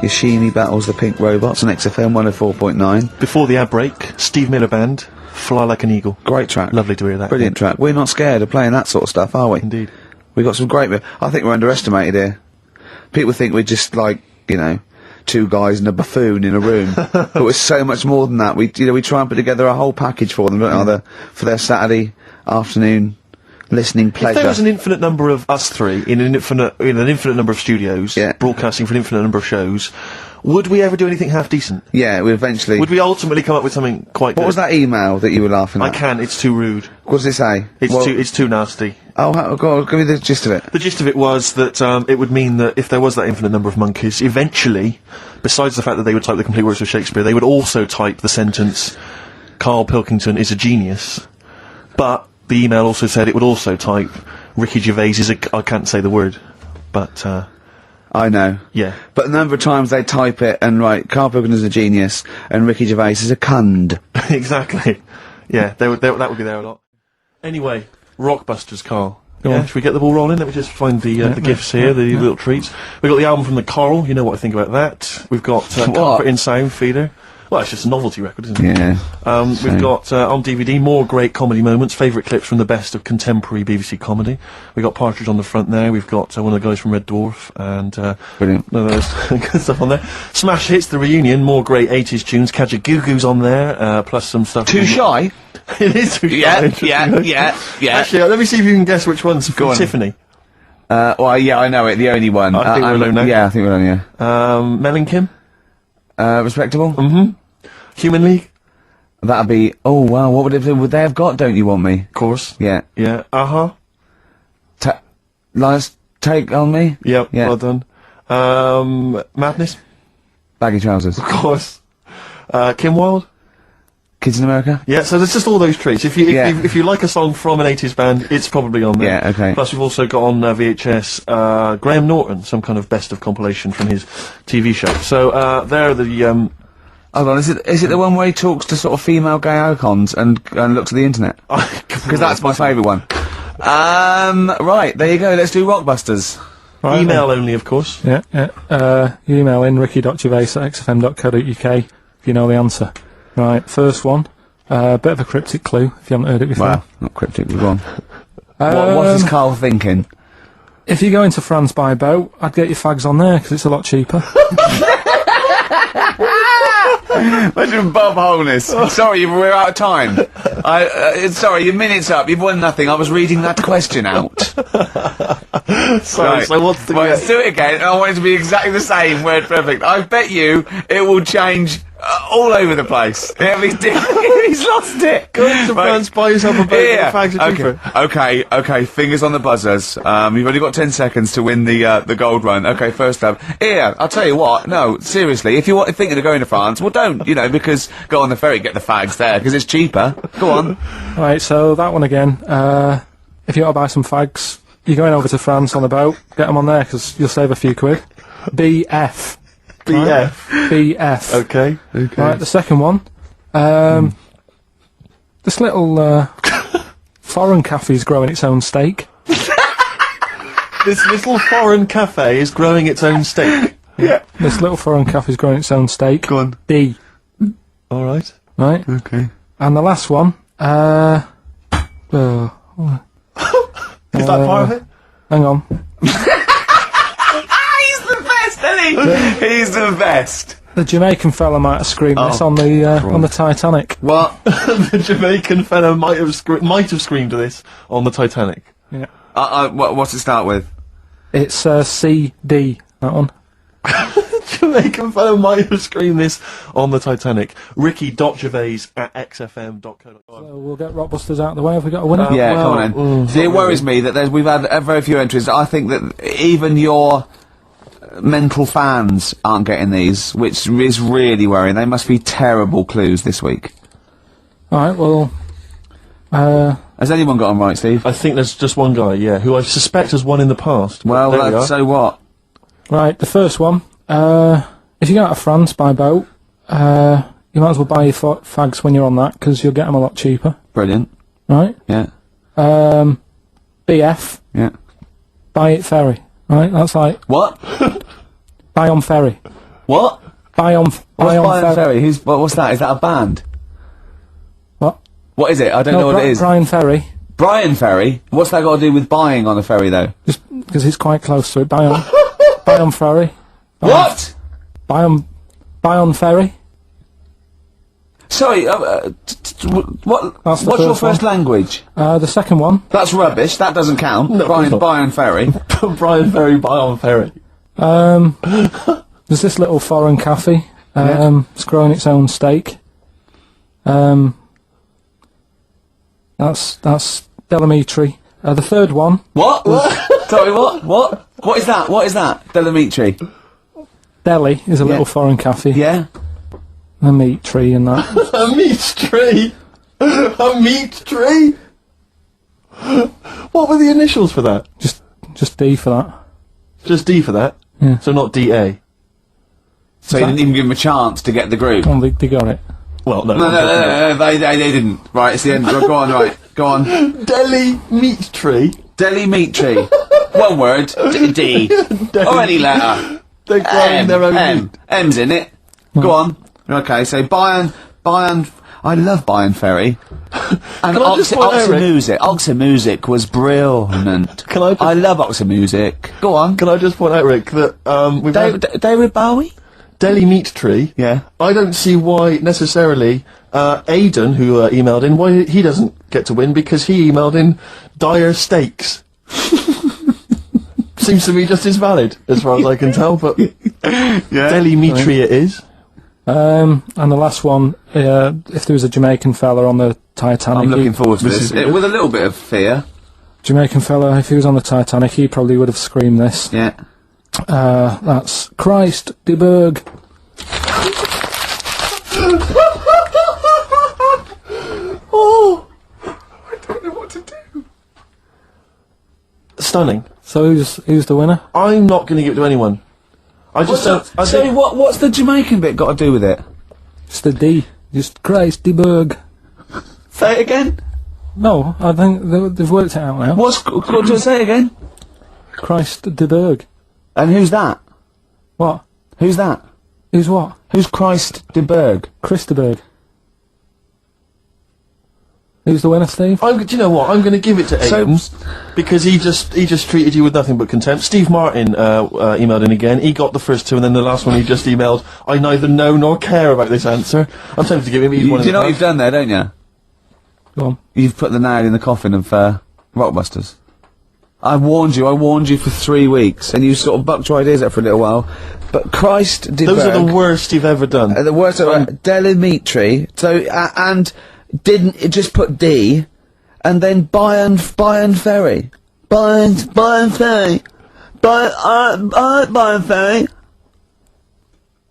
Yoshimi battles the Pink Robots on XFM 104.9. Before the ad break, Steve Miller Band, Fly Like an Eagle. Great track. Lovely to hear that. Brilliant track. We're not scared of playing that sort of stuff, are we? Indeed. We got some great... I think we're underestimated here. People think we're just like, you know, two guys and a buffoon in a room. But we're so much more than that. We try and put together a whole package for them, don't we? For their Saturday afternoon listening pleasure. If there was an infinite number of us three in an infinite number of studios, broadcasting for an infinite number of shows, would we ever do anything half decent? Yeah, we eventually... Would we ultimately come up with something quite good? What was that email that you were laughing at? I can't, it's too rude. What does it say? It's too nasty. Oh, go on, give me the gist of it. The gist of it was that it would mean that if there was that infinite number of monkeys, eventually, besides the fact that they would type the complete works of Shakespeare, they would also type the sentence, "Karl Pilkington is a genius." But the email also said it would also type, "Ricky Gervais is a..." I can't say the word, but, I know. yeah. But the number of times they type it and write, Karl Pilkington is a genius, and Ricky Gervais is a cund. Exactly. Yeah, that would be there a lot. Anyway, Rockbusters, Karl. Yeah, should we get the ball rolling? Let me just find the gifts here, the little treats. We've got the album from the Coral, you know what I think about that. We've got Comfort in Sound Feeder. Well, it's just a novelty record, isn't it? Yeah. We've got, on DVD, more great comedy moments, favourite clips from the best of contemporary BBC comedy. We've got Partridge on the front there, we've got one of the guys from Red Dwarf, and, Brilliant. none of those good stuff on there. Smash Hits, the reunion, more great 80s tunes, Kajagoogoo's on there, plus some stuff. Too Shy? It is Too Shy. Yeah. Actually, let me see if you can guess which one's from Tiffany. Well, yeah, I know it, the only one. I think we're alone now. Yeah, I think we're alone, yeah. Mel and Kim? Respectable? Human League? That'd be, oh wow, what would they have got, Don't You Want Me? Of course. Yeah. Yeah. Uh-huh. Last Take On Me? Yep, Yeah. well done. Madness? Baggy Trousers. Of course. Kim Wilde? Kids in America? Yeah, so there's just all those treats. If you like a song from an 80s band, it's probably on there. Yeah, okay. Plus we've also got on VHS, Graham Norton, some kind of best of compilation from his TV show. So, there are the, Hold on, is it the one where he talks to sort of female gay icons and looks at the internet? Because that's my favourite one. Right, there you go, let's do Rockbusters. Right, email only, of course. Yeah. You email in ricky.gervais@xfm.co.uk if you know the answer. Right, first one. Bit of a cryptic clue if you haven't heard it before. Well, not cryptic, go on. What is Carl thinking? If you go into France by boat, I'd get your fags on there because it's a lot cheaper. Imagine Bob Holness. Sorry, we're out of time. Sorry, your minute's up. You've won nothing. I was reading that question out. Sorry, so what's the Well, let's do it again. I want it to be exactly the same, word perfect. I bet you it will change all over the place. It'll be he's lost it. Go to France, buy yourself a boat with the fags are cheaper. Okay, fingers on the buzzers. You've only got 10 seconds to win the gold run. Okay, first up. Here, I'll tell you what, no, seriously, if you're thinking of going to France, well don't, because go on the ferry, get the fags there, because it's cheaper. Go on. Right, so that one again. If you want to buy some fags, you're going over to France on a boat, get them on there because you'll save a few quid. BF. BF. Right? BF. Okay. Right, the second one. This little foreign cafe's growing its own steak. This little foreign cafe is growing its own steak. Yeah. This little foreign cafe's growing its own steak. Go on. D. Alright. Right? Okay. And the last one, Is that part of it? hang on. He's the best, isn't he? He's the best. The Jamaican fella might have screamed this on the Titanic. What? The Jamaican fellow might have screamed this on the Titanic. Yeah. What's it start with? It's CD, that one. Jamaican fellow might have screamed this on the Titanic. Ricky.gervais@xfm.co.uk. So we'll get Rockbusters out of the way. Have we got a winner? Yeah, come on then. See, it worries me that we've had very few entries. I think that even your mental fans aren't getting these, which is really worrying. They must be terrible clues this week. Alright, well... Has anyone got them right, Steve? I think there's just one guy, yeah, who I suspect has won in the past. Well, there we are. so what? Right, the first one. If you go out of France by boat, you might as well buy your fags when you're on that, because you'll get them a lot cheaper. Brilliant. Right? Yeah. BF, Yeah. buy it ferry. Right? That's like, What? buy on ferry. What? Buy on Brian ferry. Ferry? What's that? Is that a band? What? What is it? I don't know what it is. Brian Ferry. Brian Ferry? What's that got to do with buying on a ferry, though? Just because it's quite close to it. Buy on, buy on ferry. What? Buy on ferry. Sorry, what? That's the What's your first one. first language? The second one. That's rubbish. That doesn't count. No, Brian it's not. Ferry. Brian Ferry, buy on ferry. There's this little foreign cafe. It's growing its own steak. That's Delamitri. The third one. What? Sorry, what? What is that? What is that? Delamitri. Deli is a little foreign cafe. Yeah? A meat tree and that. A meat tree? A meat tree? What were the initials for that? Just D for that. Just D for that? Yeah. So not DA? So you didn't even give him a chance to get the group? Oh, they got it. Well, no. No, they didn't. Right, it's the end. Go on, right. Go on. Delhi meat tree? Delimitri. One word. D. Or any letter. They're growing their own meat. M's in it. Go on. Okay, so Bayern. I love Bayern Ferry. And Oxymusic was brilliant. I love Oxymusic. Go on. Can I just point out, Rick, that we've had David Bowie? Delimitri. Yeah. I don't see why necessarily Aidan, who emailed in, why he doesn't get to win, because he emailed in dire stakes. Seems to be just as valid, as far as I can tell, but Delimitri it is. And the last one, if there was a Jamaican fella on the Titanic... I'm looking forward to this, with a little bit of fear. Jamaican fella, if he was on the Titanic, he probably would have screamed this. Yeah. That's Christ de Berg. Oh! I don't know what to do. Stunning. So who's the winner? I'm not going to give it to anyone. I just don't... Sorry, what's the Jamaican bit got to do with it? It's the D. Just Christ de Berg. Say it again. No, I think they've worked it out now. What do I say again? Christ de Berg. And who's that? What? Who's that? Who's what? Who's Christ de Berg? Chris de Berg. Who's the winner, Steve? Do you know what? I'm going to give it to Aidan, because he just treated you with nothing but contempt. Steve Martin emailed in again. He got the first two, and then the last one he just emailed, I neither know nor care about this answer. I'm tempted to give him one of Do you know what you've done there, don't you? Go on. You've put the nail in the coffin of Rockbusters. I warned you for 3 weeks, and you sort of bucked your ideas up for a little while. But Christ de Those Berg, are the worst you've ever done. the worst are Delimitri. So and didn't it just put D, and then Bayern Ferry. Bayern Ferry. Bayern Ferry.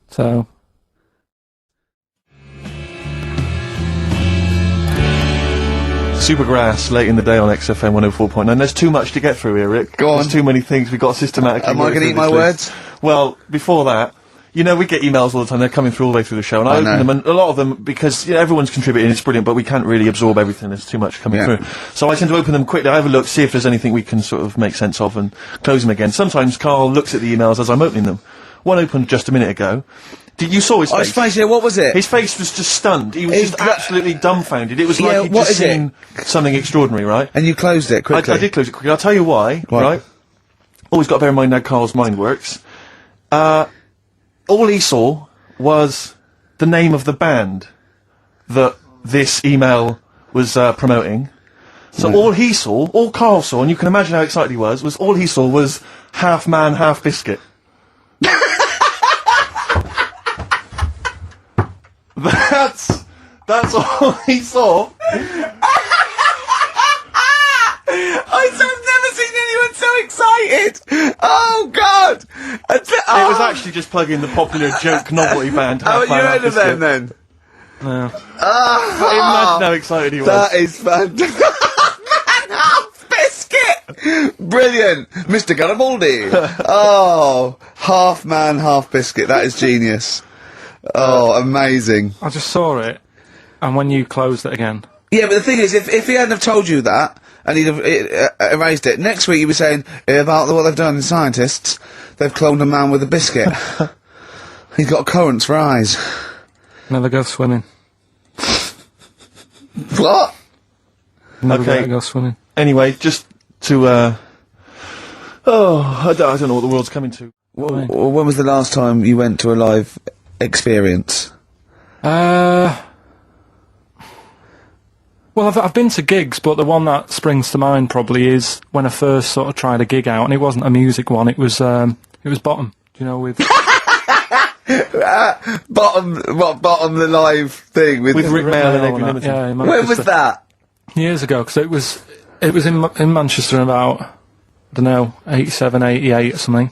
So... Supergrass, late in the day on XFM 104.9. There's too much to get through here, Rick. Go on. There's too many things we've got systematically. Am I going to eat my words? Well, before that, you know, we get emails all the time. They're coming through all the way through the show, and I open them, and a lot of them, because everyone's contributing, it's brilliant, but we can't really absorb everything. There's too much coming through. So I tend to open them quickly. I have a look, see if there's anything we can sort of make sense of, and close them again. Sometimes Carl looks at the emails as I'm opening them. One opened just a minute ago. You saw his face? His face, yeah, what was it? His face was just stunned. He was just absolutely dumbfounded. It was Yeah, like he'd what just is it? seen something extraordinary, right? And you closed it quickly. I did close it quickly. I'll tell you why, right? Always got to bear in mind how Carl's mind works. All he saw was the name of the band that this email was promoting. So all he saw, all Carl saw, and you can imagine how excited he was all he saw was half man, half biscuit. That's all he saw. I've never seen anyone so excited! Oh, God! It was actually just plugging the popular joke novelty band. How are you heard of them, then? No. Imagine how excited he was. That is fantastic. Half biscuit! Brilliant! Mr. Garibaldi! Oh, half man, half biscuit. That is genius. Oh, amazing. I just saw it, and when you closed it again... Yeah, but the thing is, if he hadn't have told you that, and he'd have erased it, next week you'd be saying, about what they've done in scientists, they've cloned a man with a biscuit. He's got currants for eyes. Never go swimming. What? Never Okay. go swimming. Anyway, just to, I don't know what the world's coming to. When was the last time you went to a live experience? Well, I've been to gigs, but the one that springs to mind probably is when I first sort of tried a gig out, and it wasn't a music one. It was Bottom. Do you know with Bottom the live thing with Rick Mail and Mail Adrian and that, Emerson. yeah, in When was Manchester. that? Years ago, because it was in Manchester in about, I don't know, 87, 88 or something,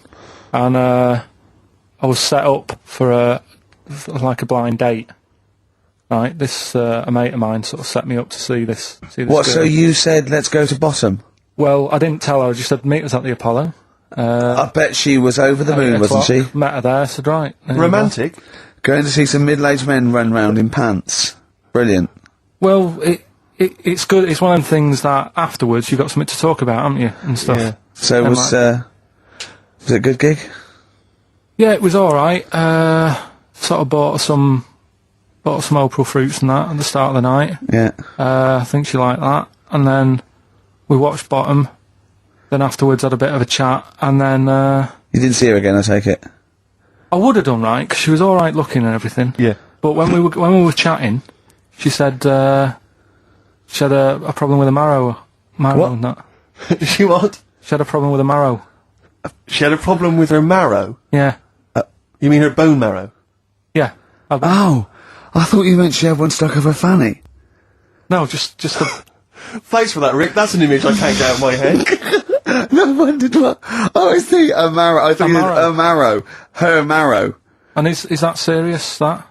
and I was set up for like a blind date. Right, this a mate of mine sort of set me up to see this. What? girl. So you said let's go to Bottom? Well, I didn't tell her. I just said meet us at the Apollo. I bet she was over the moon, 8 wasn't o'clock. she? Met her there. I said right. there you go. Romantic? Going to see some middle-aged men run round in pants. Brilliant. Well, it's good. It's one of the things that afterwards you've got something to talk about, haven't you, and stuff. Yeah. So And was it a good gig? Yeah, it was all right. Sort of bought some April fruits and that at the start of the night. Yeah. I think she liked that, and then we watched Bottom. Then afterwards had a bit of a chat, and then You didn't see her again, I take it. I would have done right because she was all right looking and everything. Yeah. But when we were chatting, she said she had a problem with a marrow What? and that. She what? She had a problem with a marrow. She had a problem with her marrow. Yeah, You mean her bone marrow? yeah. Oh, I thought you meant she had one stuck of her fanny. No, just the. Thanks for that, Rick. That's an image I can't get out of my head. No, I wondered what. Oh, I see, a marrow. I thought you meant marrow. a marrow. Her marrow. And is that serious? That?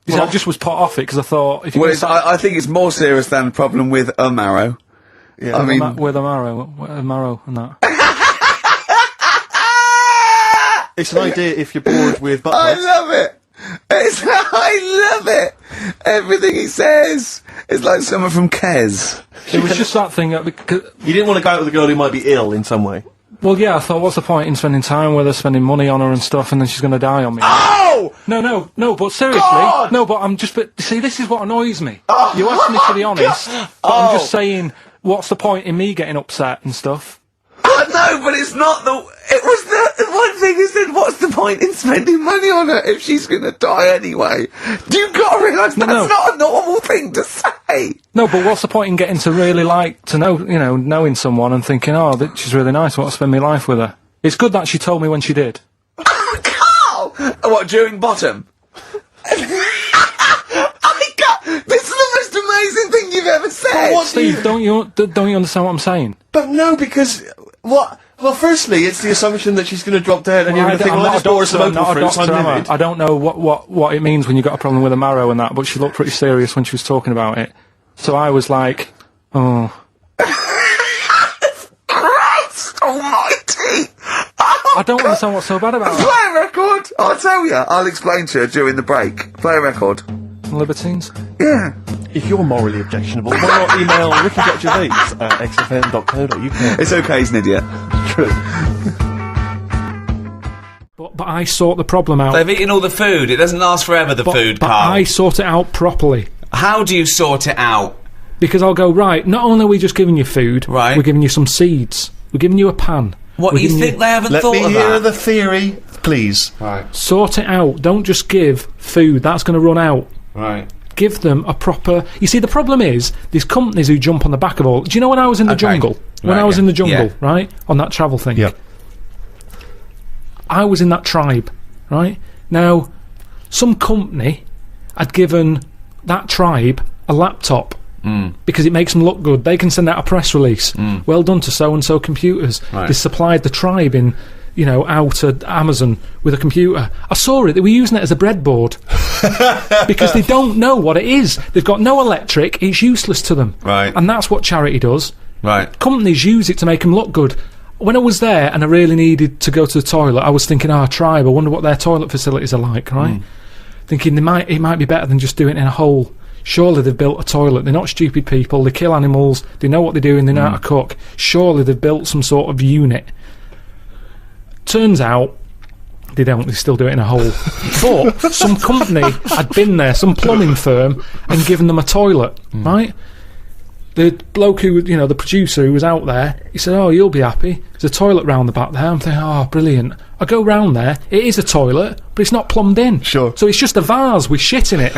You see, Well, I just was put off it because I thought if you Well, can it's, I think it's more serious than a problem with a marrow. Yeah. I mean, with a marrow and that. It's an idea if you're bored with butt I plugs. love it. I love it. Everything he says is like someone from Kes. It was just that thing that because, You didn't want to go out with a girl who might be ill in some way. well, yeah, I thought, what's the point in spending time with her, spending money on her and stuff, and then she's going to die on me? Oh! No, but seriously, God! no, but I'm just, but see, this is what annoys me. You asked me to be honest, but Oh. I'm just saying, what's the point in me getting upset and stuff? No, but it's not the. It was the one thing he said. What's the point in spending money on her if she's going to die anyway? You've got to realise that's no. not a normal thing to say. No, but what's the point in getting to really like to know, knowing someone and thinking, oh, she's really nice, I want to spend my life with her. It's good that she told me when she did. Carl! What, during Bottom? I can't. This is the most amazing thing you've ever said. What do you- Steve, don't you understand what I'm saying? But no, because what? Well, firstly, it's the assumption that she's going to drop dead, and you're going to think, I'm well, I not just a bought her doctor, some I'm not April a fruits, I'm doctor, am I? livid. I don't know what it means when you got a problem with a marrow and that, but she looked pretty serious when she was talking about it. So I was like, oh. Christ almighty! I don't understand what's so bad about Play a record! I'll tell you. I'll explain to her during the break. Play a record. libertines. Yeah. If you're morally objectionable, why not email ricky.gervais@xfm.co.uk? It's okay, he's an idiot. True. But I sort the problem out. They've eaten all the food. It doesn't last forever, the food, but Carl. I sort it out properly. How do you sort it out? Because I'll go, right, not only are we just giving you food, Right. we're giving you some seeds. We're giving you a pan. What, We're you giving think they haven't Let thought me of hear that? the theory, please. Right, Sort it out. Don't just give food. That's going to run out. right. Give them a proper... You see, the problem is, there's companies who jump on the back of all... Do you know when I was in the Okay. jungle? When Right, I was yeah. in the jungle, Yeah. right? On that travel thing. Yeah. I was in that tribe, right? Now, some company had given that tribe a laptop because it makes them look good. They can send out a press release. Well done to so-and-so computers. Right. They supplied the tribe in, out to Amazon with a computer. I saw it. They were using it as a breadboard because they don't know what it is. They've got no electric. It's useless to them. Right. And that's what charity does. Right. Companies use it to make them look good. When I was there and I really needed to go to the toilet, I was thinking, tribe, I wonder what their toilet facilities are like, right? Thinking it might be better than just doing it in a hole. Surely they've built a toilet. They're not stupid people. They kill animals. They know what they're doing. They know how to cook. Surely they've built some sort of unit. Turns out they don't. They still do it in a hole. But some company had been there, some plumbing firm, and given them a toilet, right? The bloke who, the producer who was out there, he said, you'll be happy. There's a toilet round the back there. I'm thinking, brilliant. I go round there. It is a toilet, but it's not plumbed in. Sure. So it's just a vase with shit in it.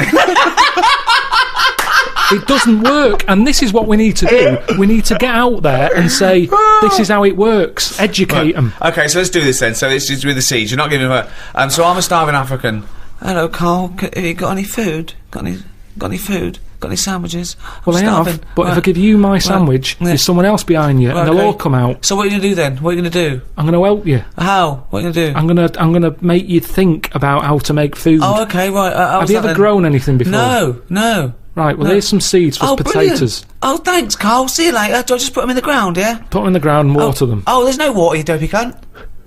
It doesn't work, and this is what we need to do. We need to get out there and say, this is how it works. Educate them. Okay, so let's do this then. So this is with the seeds. You're not giving her... so I'm a starving African. Hello, Carl. Have you got any food? Got any food? Got any sandwiches? Well, I starving. have, but if I give you my sandwich, yeah. there's someone else behind you, and they'll Okay. all come out. So what are you going to do then? What are you going to do? I'm going to help you. How? What are you going to do? I'm gonna make you think about how to make food. Oh, okay, right. Have you ever grown anything before? No. Right, well, here's some seeds for potatoes. Brilliant. Oh, thanks, Carl. See you later. Do I just put them in the ground, yeah? Put them in the ground and water them. Oh, there's no water, you dopey cunt.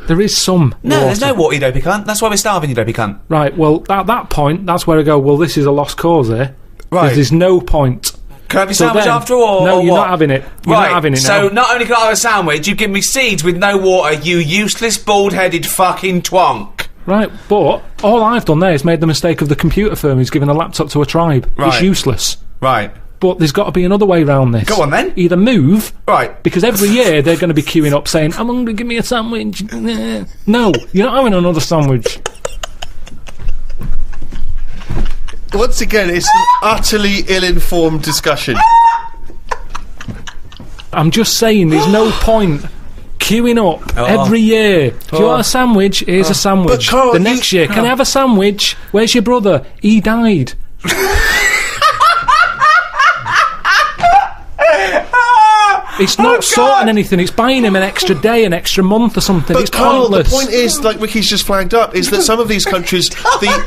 There is some No, water. there's no water, you dopey cunt. That's why we're starving, you dopey cunt. Right, well, at that point, that's where I go, well, this is a lost cause here. Right. There's no point. Can I have your So sandwich then- after all? No, or you're what? not having it. You're right, not having it so now. not only can I have a sandwich, you give me seeds with no water, you useless, bald-headed fucking twonk. Right, but all I've done there is made the mistake of the computer firm who's given a laptop to a tribe. It's Right. useless. Right. But there's got to be another way around this. Go on, then. Either move, Right. because every year they're going to be queuing up saying, I'm hungry, give me a sandwich. No, you're not having another sandwich. Once again, it's an utterly ill-informed discussion. I'm just saying, there's no point queuing up every year. Do you want a sandwich? Here's a sandwich. But Carl, the next year, can I have a sandwich? Where's your brother? He died. It's not sorting anything, it's buying him an extra day, an extra month or something. But It's Carl, pointless. the point is, like Ricky's just flagged up, is that some of these countries, the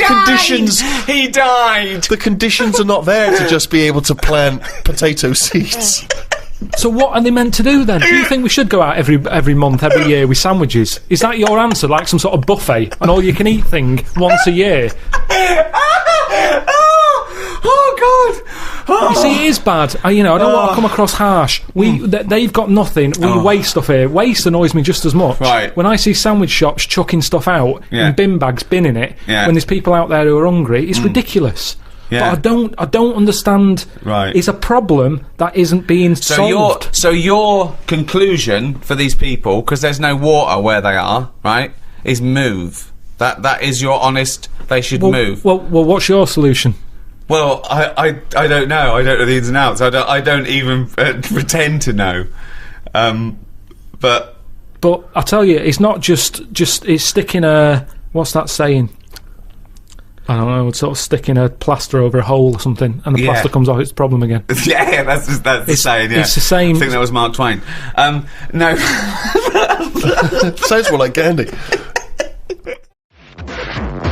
conditions, He died! the conditions are not there to just be able to plant potato seeds. So what are they meant to do then? Do you think we should go out every month, every year with sandwiches? Is that your answer, like some sort of buffet, an all-you-can-eat thing once a year? Oh, God! Oh. You see, it is bad. I don't want to come across harsh. They've got nothing. We waste stuff here. Waste annoys me just as much. Right. When I see sandwich shops chucking stuff out Yeah. in bin bags, binning it, Yeah. when there's people out there who are hungry, it's ridiculous. Yeah. But I don't understand. Right. It's a problem that isn't being solved. So your conclusion for these people, because there's no water where they are, right, is move. That is your honest. They should move. Well, what's your solution? Well, I don't know. I don't know the ins and outs. I don't even pretend to know. But I tell you, it's not just it's sticking a, what's that saying? I don't know, it's sort of sticking a plaster over a hole or something, and the Yeah. plaster comes off, it's a problem again. yeah, that's the saying. Yeah, it's the same- I think that was Mark Twain. No. Sounds more like Gandhi.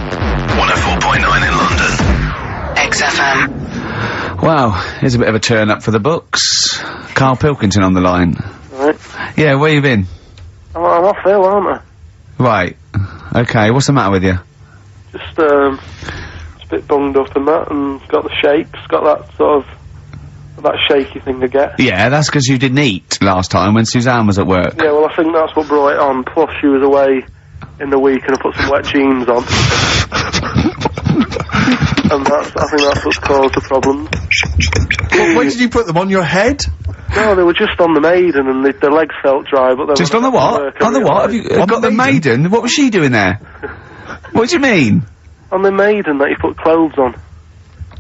104.9 in London. XFM. Wow, here's a bit of a turn up for the books. Karl Pilkington on the line. Right. Yeah, where you been? I'm off ill, aren't I? Right. Okay, what's the matter with you? Just a bit bunged up and that, and got the shakes, got that sort of, that shaky thing I get. Yeah, that's because you didn't eat last time when Suzanne was at work. Yeah, well, I think that's what brought it on. Plus, she was away in the week, and I put some wet jeans on. And I think that's what's caused the problem. When did you put them on your head? No, they were just on the maiden, and the legs felt dry, but they Just were on the what? On the what? Have you got the maiden? What was she doing there? What do you mean? On the maiden that you put clothes on.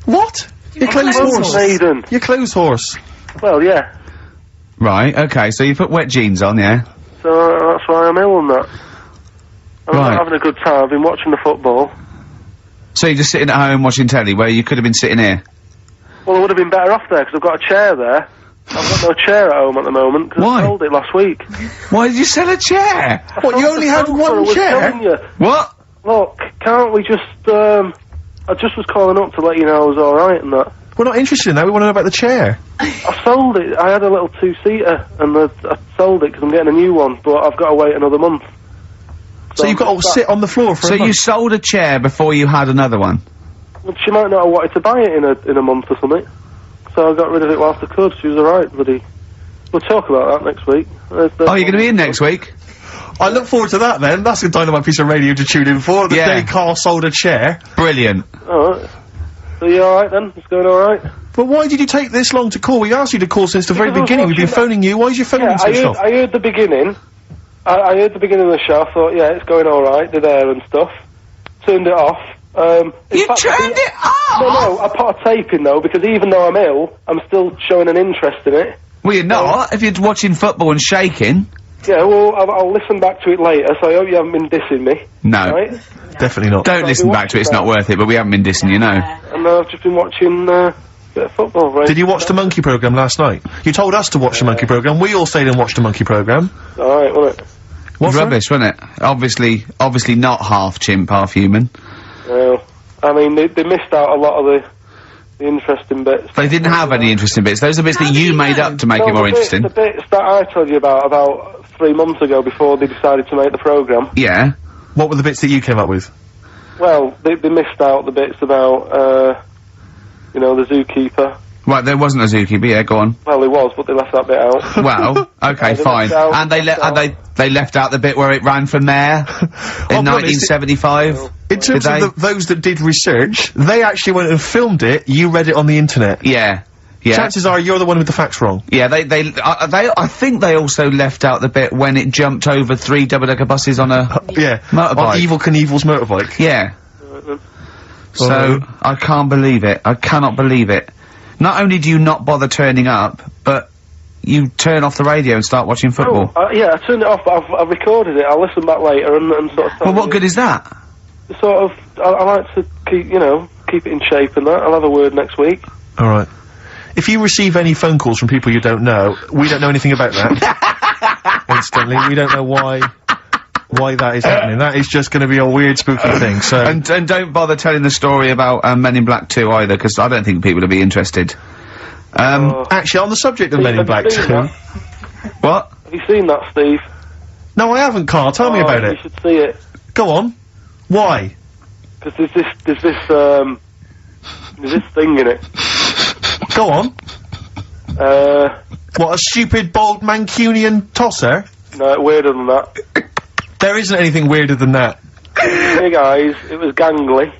What? Your clothes horse. Maiden. Your clothes horse. Well, yeah. Right, okay, so you put wet jeans on, yeah? So that's why I'm ill and that. I'm Right. not having a good time. I've been watching the football. So you're just sitting at home watching telly where you could have been sitting here? Well, I would have been better off there because I've got a chair there. I've got no chair at home at the moment because Why? I sold it last week. Why did you sell a chair? What, you only had I one was chair? telling you. What? Look, can't we just, I just was calling up to let you know I was alright and that. We're not interested in that, we want to know about the chair. I sold it. I had a little two-seater and I sold it because I'm getting a new one, but I've got to wait another month. So you've got to sit on the floor for So a month. you sold a chair before you had another one? Well, she might not have wanted to buy it in a month or something. So I got rid of it whilst I could. She was alright, buddy. We'll talk about that next week. Oh, you're going to be in next week? I look forward to that then. That's a dynamite piece of radio to tune in for. The Yeah. day Carl sold a chair. Brilliant. Alright. So you alright then? It's going alright? But why did you take this long to call? We asked you to call since the very Because I was beginning. We've been watching phoning you. Why is your phone Yeah, switched off? I heard the beginning. I heard the beginning of the show. I thought, yeah, it's going alright. They're there and stuff. Turned it off. In You fact, turned it off? No, I put a tape in though because even though I'm ill, I'm still showing an interest in it. Well, you're not. If you're watching football and shaking. Yeah, well, I'll listen back to it later. So I hope you haven't been dissing me. No. Right? Definitely not. Don't listen back to it, it's not worth it, but we haven't been dissing, you know. And I've just been watching a bit of football. Right? Did you watch the Monkey programme last night? You told us to watch the Monkey programme. We all stayed and watched the Monkey programme. Alright, wasn't it? It was rubbish, wasn't it? Obviously not half chimp, half human. Well, I mean, they missed out a lot of the interesting bits. They didn't have any interesting bits. Those are bits that you made up to make it more interesting. The bits that I told you about 3 months ago before they decided to make the programme. Yeah. What were the bits that you came up with? Well, they missed out the bits about, You know, the zookeeper. Right, there wasn't a zookeeper, yeah, go on. Well, there was, but they left that bit out. Well, okay, they fine. left out- And they left out the bit where it ran for mayor in 1975. In terms Did of those that did research, they actually went and filmed it, you read it on the internet. Yeah. Yeah. Chances are you're the one with the facts wrong. Yeah, I think they also left out the bit when it jumped over 3 double-decker buses on a Yeah. motorbike. On Evil Knievel's motorbike. Yeah. Right, So, Alright. I can't believe it. I cannot believe it. Not only do you not bother turning up, but you turn off the radio and start watching football. yeah, I turned it off, but I've recorded it. I'll listen back later and sort of tell Well, what you. good is that? Sort of, I like to keep, you know, keep it in shape and that. I'll have a word next week. Alright. If you receive any phone calls from people you don't know, we don't know anything about that. Instantly, we don't know why that is happening. That is just gonna be a weird, spooky thing, so... And don't bother telling the story about Men in Black 2 either, because I don't think people will be interested. Actually, on the subject of Men in have you Black seen 2... that? What? Have you seen that, Steve? No, I haven't, Carl. Tell me about You it. should see it. Go on. Why? Because there's this thing in it. Go on. What, a stupid, bald Mancunian tosser? No, weirder than that. There isn't anything weirder than that. Big eyes, it was gangly.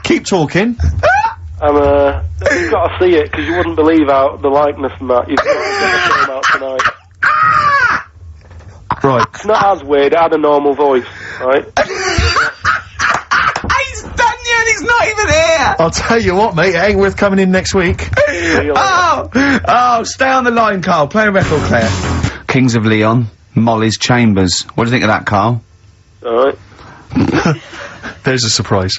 Keep talking. And, you've got to see it, because you wouldn't believe how the likeness and that. You've got to get the film out tonight. Right. It's not as weird, it had a normal voice, right? He's done you and he's not even here! I'll tell you what, mate, it ain't worth coming in next week. Oh, stay on the line, Carl. Play a record, Claire. Kings of Leon, Molly's Chambers. What do you think of that, Carl? Alright. There's a surprise.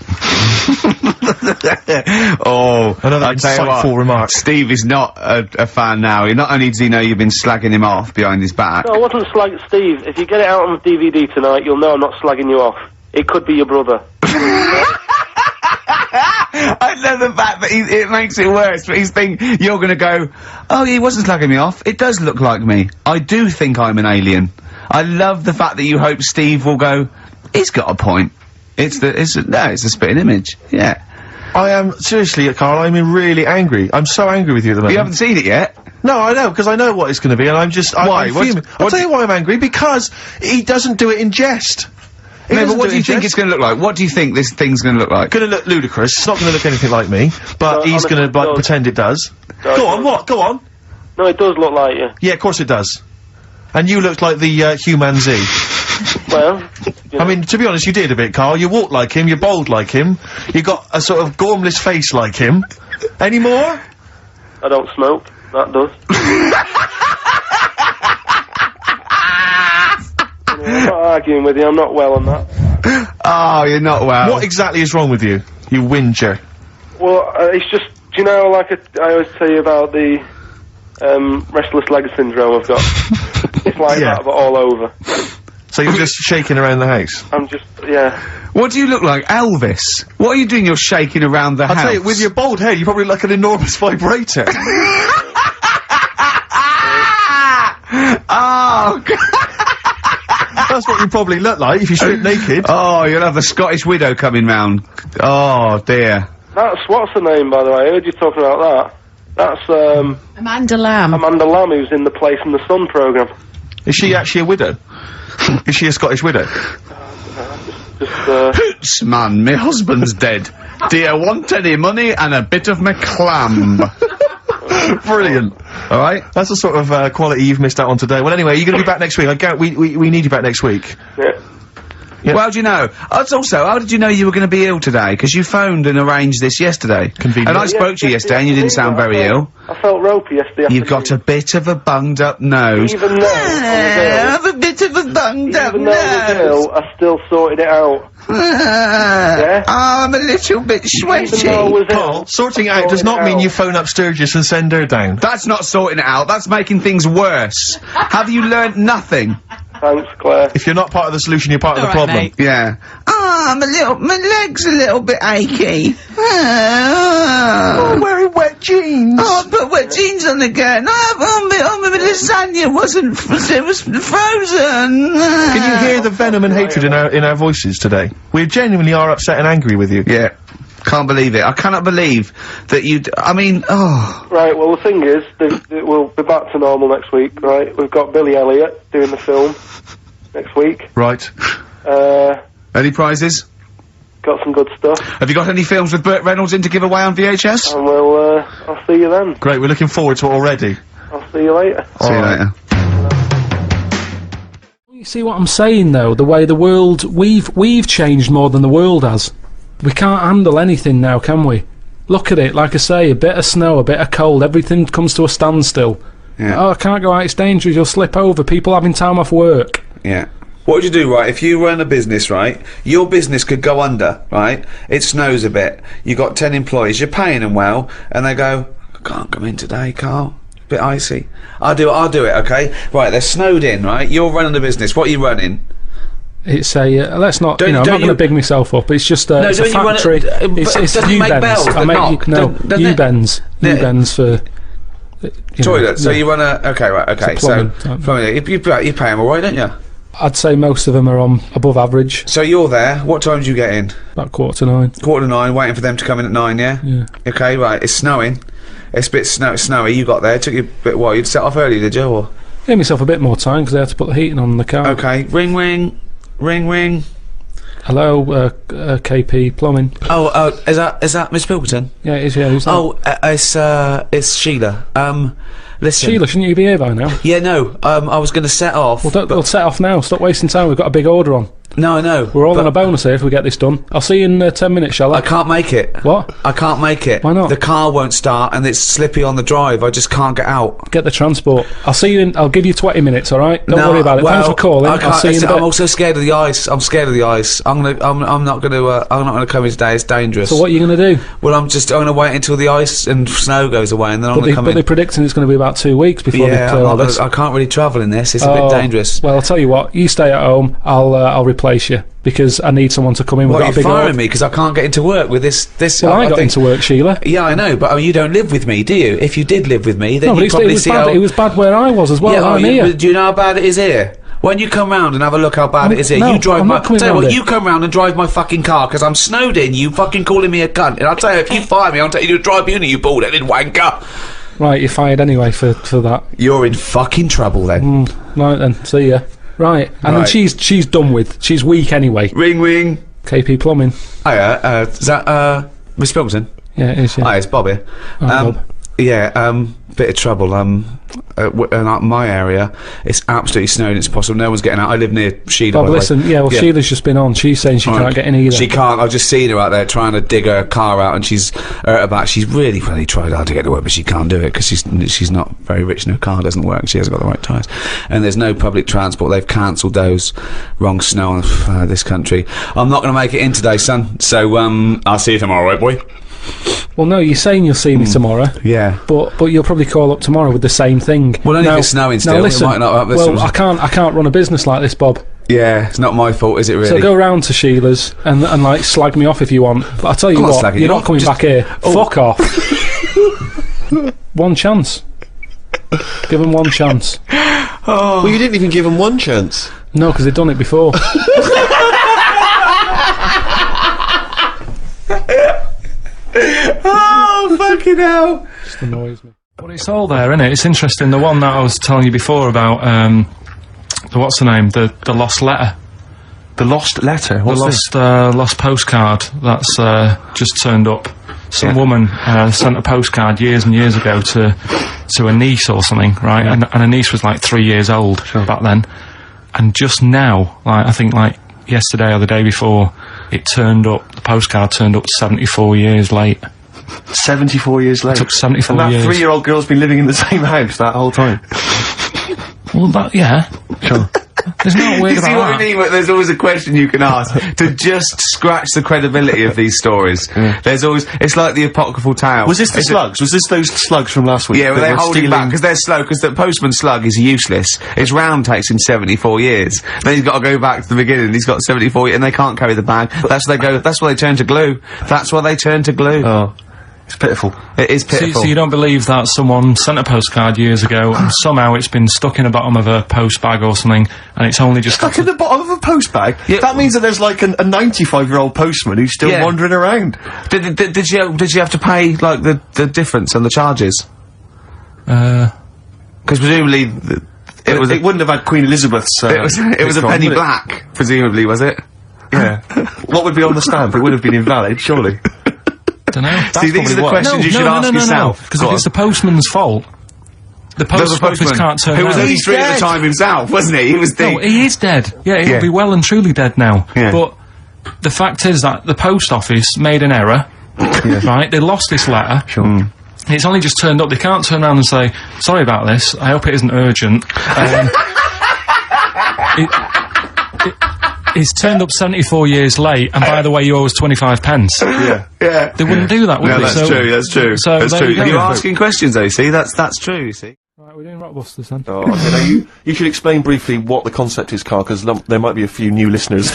Oh, Another I'll tell you insightful what, remark. Steve is not a fan now. Not only does he know you've been slagging him off behind his back. No, I wasn't slagging Steve. If you get it out on the DVD tonight, you'll know I'm not slagging you off. It could be your brother. I love the fact that it makes it worse, but you're gonna go, oh, he wasn't slagging me off. It does look like me. I do think I'm an alien. I love the fact that you hope Steve will go, he's got a point. It's a spitting image. Yeah. I am, seriously, Carl, I'm really angry. I'm so angry with you at the moment. You haven't seen it yet? No, I know, because I know what it's gonna be, and I'm just... Why? I'm fuming. I'll tell you why I'm angry, because he doesn't do it in jest. He No, doesn't but what it do you in think jest. it's gonna look like? What do you think this thing's gonna look like? Gonna look ludicrous. It's not gonna look anything like me, but No, he's gonna, honestly, like, it does. pretend it does. No, Go it on, does. what? Go on. No, it does look like you. Yeah, of course it does. And you look like the, Human Z. Well, you know, I mean, to be honest, you did a bit, Carl. You walk like him, you're bold like him, you got a sort of gormless face like him. Any more? I don't smoke. That does. I'm not arguing with you. I'm not well on that. Oh, you're not well. What exactly is wrong with you? You whinger. Well, it's just, do you know, like I always tell you about the restless leg syndrome I've got. It's like Yeah. that, but all over. So you're just shaking around the house. I'm just, yeah. What do you look like? Elvis? What are you doing? You're shaking around the I'll house. tell you, with your bald head, you probably look like an enormous vibrator. Oh, God. That's what you probably look like if you strip naked. Oh, you'll have the Scottish widow coming round. Oh, dear. That's, what's her name, by the way? I heard you talking about that. That's, Amanda Lamb. Amanda Lamb, who's in the Place in the Sun programme. Is she actually a widow? Is she a Scottish widow? Hoots, man, my husband's dead. Do you want any money and a bit of my clam? Brilliant. Alright? That's the sort of, quality you've missed out on today. Well, anyway, you're gonna be back next week. We need you back next week. Yeah. Yeah. Well, do you know? Also, how did you know you were going to be ill today? Because you phoned and arranged this yesterday. Convenient. And I spoke to you yesterday and you didn't sound very ill. I felt ropey yesterday You've got a bit of a bunged up nose. Even though I I've a bit of a bunged up even though I was ill, I still sorted it out. Yeah? I'm a little bit Even though I sweaty. was Carl, ill, sorting it I out does sorted not it mean out. you phone up Sturgis and send her down. That's not sorting it out, that's making things worse. Have you learnt nothing? Thanks, Claire. If you're not part of the solution, you're part of the All right, problem. mate. Yeah. Oh, my leg's a little bit achy. I'm wearing wet jeans. Oh, I put wet jeans on again. I'm a the lasagna wasn't, it was frozen. Can you hear the venom and hatred in our voices today? We genuinely are upset and angry with you. Yeah. Can't believe it. I cannot believe that Right, well, the thing is, we'll be back to normal next week, right? We've got Billy Elliot doing the film next week. Right. Any prizes? Got some good stuff. Have you got any films with Burt Reynolds in to give away on VHS? And I'll see you then. Great, we're looking forward to it already. I'll see you later. See you later. You see what I'm saying, though? The way the world... We've changed more than the world has. We can't handle anything now, can we? Look at it, like I say, a bit of snow, a bit of cold, everything comes to a standstill. Yeah. Oh, I can't go out, it's dangerous, you'll slip over, people having time off work. Yeah. What would you do, right, if you run a business, right, your business could go under, right, it snows a bit, you got 10 employees, you're paying them well, and they go, I can't come in today, Carl, bit icy. I'll do it, okay? Right, they're snowed in, right, you're running the business, what are you running? It's a, let's not, I'm not going to big myself up, it's just it's a factory, it's U-bends. U-bends. U-bends for... Toilet, so you run okay, so, plumbing, you pay them alright, don't you? I'd say most of them are on above average. So you're there, what time do you get in? About 9:15. 9:15, waiting for them to come in at 9, yeah? Yeah. Okay, right, it's snowing. It's a bit snowy, you got there, it took you a bit while, you'd set off early, did you, or? Gave myself a bit more time, because I had to put the heating on in the car. Okay, ring ring. Hello, KP Plumbing. Oh, is that Miss Pilkington? Yeah, it is, yeah, who's that? It's Sheila. Listen. Sheila, shouldn't you be here by now? Yeah, no, I was gonna set off. Well, we'll set off now, stop wasting time, we've got a big order on. No, I know. We're all on a bonus here if we get this done. I'll see you in 10 minutes, shall I? I can't make it. What? I can't make it. Why not? The car won't start and it's slippy on the drive, I just can't get out. Get the transport. I'll see you in, I'll give you 20 minutes, alright? Don't worry about it. Thanks for calling. I'll see you in a bit. I'm also scared of the ice. I'm scared of the ice. I'm not gonna come in today, it's dangerous. So what are you gonna do? Well, I'm gonna wait until the ice and snow goes away and then I'm gonna come in. But they're predicting it's gonna be about 2 weeks before they clear all this. I can't really travel in this, it's a bit dangerous. Well, I'll tell you what, you stay at home, I'll replace you. Because I need someone to come in. What, you're firing me because I can't get into work with this. Well, I got into work, Sheila. Yeah, I know, but you don't live with me, do you? If you did live with me, then you'd probably see how... it was bad where I was as well. Yeah, do you know how bad it is here? When you come round and have a look how bad it is here, no, you drive I'm my... not coming Tell you what, round you come round and drive my fucking car because I'm snowed in, you fucking calling me a cunt. And I'll tell you, if you fire me, I'll take you to drive uni, you bald-headed wanker. Right, you're fired anyway for that. You're in fucking trouble then. Right then, see ya. Right, and then she's done with. She's weak anyway. Ring. KP Plumbing. Hiya, is that, Miss Pilkington? Yeah, it is, yeah. Hi, it's Bob here. Bob. Yeah, bit of trouble, my area, it's absolutely snowing, it's possible, no one's getting out, I live near Sheila, Bob, listen, Sheila's just been on, she's saying she can't get in either. She can't, I've just seen her out there trying to dig her car out and she's hurt her back, she's really tried hard to get to work, but she can't do it, because she's not very rich and her car doesn't work, she hasn't got the right tyres. And there's no public transport, they've cancelled those, wrong snow on this country. I'm not going to make it in today, son, so, I'll see you tomorrow, right, boy? Well, no, you're saying you'll see me tomorrow. Yeah. But you'll probably call up tomorrow with the same thing. Well, only if it's snowing still. Now, listen, it might not I can't run a business like this, Bob. Yeah, it's not my fault, is it really? So go round to Sheila's and like slag me off if you want. But I tell you what, you're not coming back here. Fuck off. One chance. Give them one chance. Well, you didn't even give them one chance. No, because they've done it before. Oh, fucking hell. Just annoys me. But it's all there, isn't it? It's interesting. The one that I was telling you before about, what's the name? The lost letter. The lost letter? What's lost postcard that's just turned up. Some woman sent a postcard years and years ago to a niece or something, right? And a niece was like 3 years old back then. And just now, like, I think like yesterday or the day before, it turned up, the postcard turned up 74 years late. 74 years late? It took 74 years. And that 3-year-old girl's been living in the same house that whole time? Well, yeah. Sure. There's no weird about that. You see what I mean? There's always a question you can ask to just scratch the credibility of these stories. Yeah. There's always, it's like the apocryphal tale. Was this the slugs? Was this those slugs from last week? Yeah, well, they're holding back because they're slow, because the postman slug is useless. Its round takes him 74 years. Then he's got to go back to the beginning, he's got 74 years, and they can't carry the bag. That's where they go, that's why they turn to glue. That's why they turn to glue. Oh. It's pitiful. It is pitiful. So you don't believe that someone sent a postcard years ago and somehow it's been stuck in the bottom of a post bag or something, and it's only just Stuck in the bottom of a post bag? Yeah. That means that there's like a 95-year-old postman who's still Yeah. wandering around. Did you have to pay, like, the difference and the charges? Because presumably, it was It wouldn't have had Queen Elizabeth's. it was a Bitcoin, penny would it? black, presumably, was it? Yeah. What would be on the stamp? It would have been invalid, surely. don't know. See, these are the questions you should ask yourself. Because Go if on. it's the postman's fault, the post office can't turn who was around. on the street at the time himself, wasn't he? He was No, he is dead. Yeah, he'll Yeah. be well and truly dead now. Yeah. But the fact is that the post office made an error, right? They lost this letter. Sure. It's only just turned up. They can't turn around and say, sorry about this, I hope it isn't urgent. It's turned up 74 years late, and by the way, you owe us 25 pence. Yeah. Yeah. They wouldn't do that, would No, they? that's true, that's true. So that's there true. you go. You're asking questions, though, you see? That's true, you see? Right, we're doing Rockbusters then. Oh, okay, now you should explain briefly what the concept is, Carl, because there might be a few new listeners.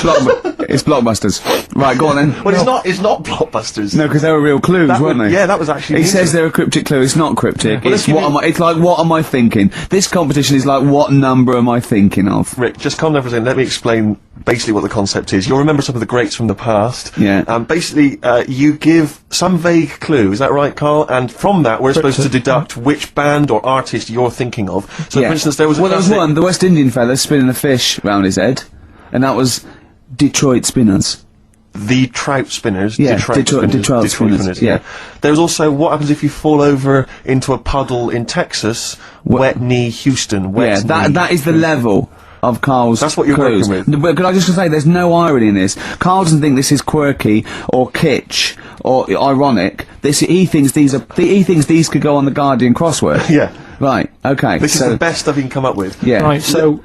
It's Blockbusters. Right, go on then. Well, it's not Blockbusters. No, because they were real clues, That weren't would- they? yeah, that was actually He the says they're a cryptic clue. It's not cryptic. Well, It's if you what mean- am I? It's like what am I thinking? This competition is like what number am I thinking of? Rick, just calm down for a second. Let me explain basically what the concept is. You'll remember some of the greats from the past. Yeah. Basically, you give some vague clue. Is that right, Carl? And from that, we're supposed to deduct which band or artist you're thinking of. So, for instance, there was there was one, the West Indian fella spinning a fish round his head, and that was Detroit Spinners. The Trout Spinners. Yeah, Detroit Detroit Spinners, yeah. There's also what happens if you fall over into a puddle in Texas. Wet knee Houston. Wet knee. That is the level of Carl's That's what you're clues. working with. But could I just say, there's no irony in this. Carl doesn't think this is quirky or kitsch or ironic. He thinks these could go on the Guardian crossword. Yeah. Right. Okay. This is the best stuff you can come up with. Yeah. Right, so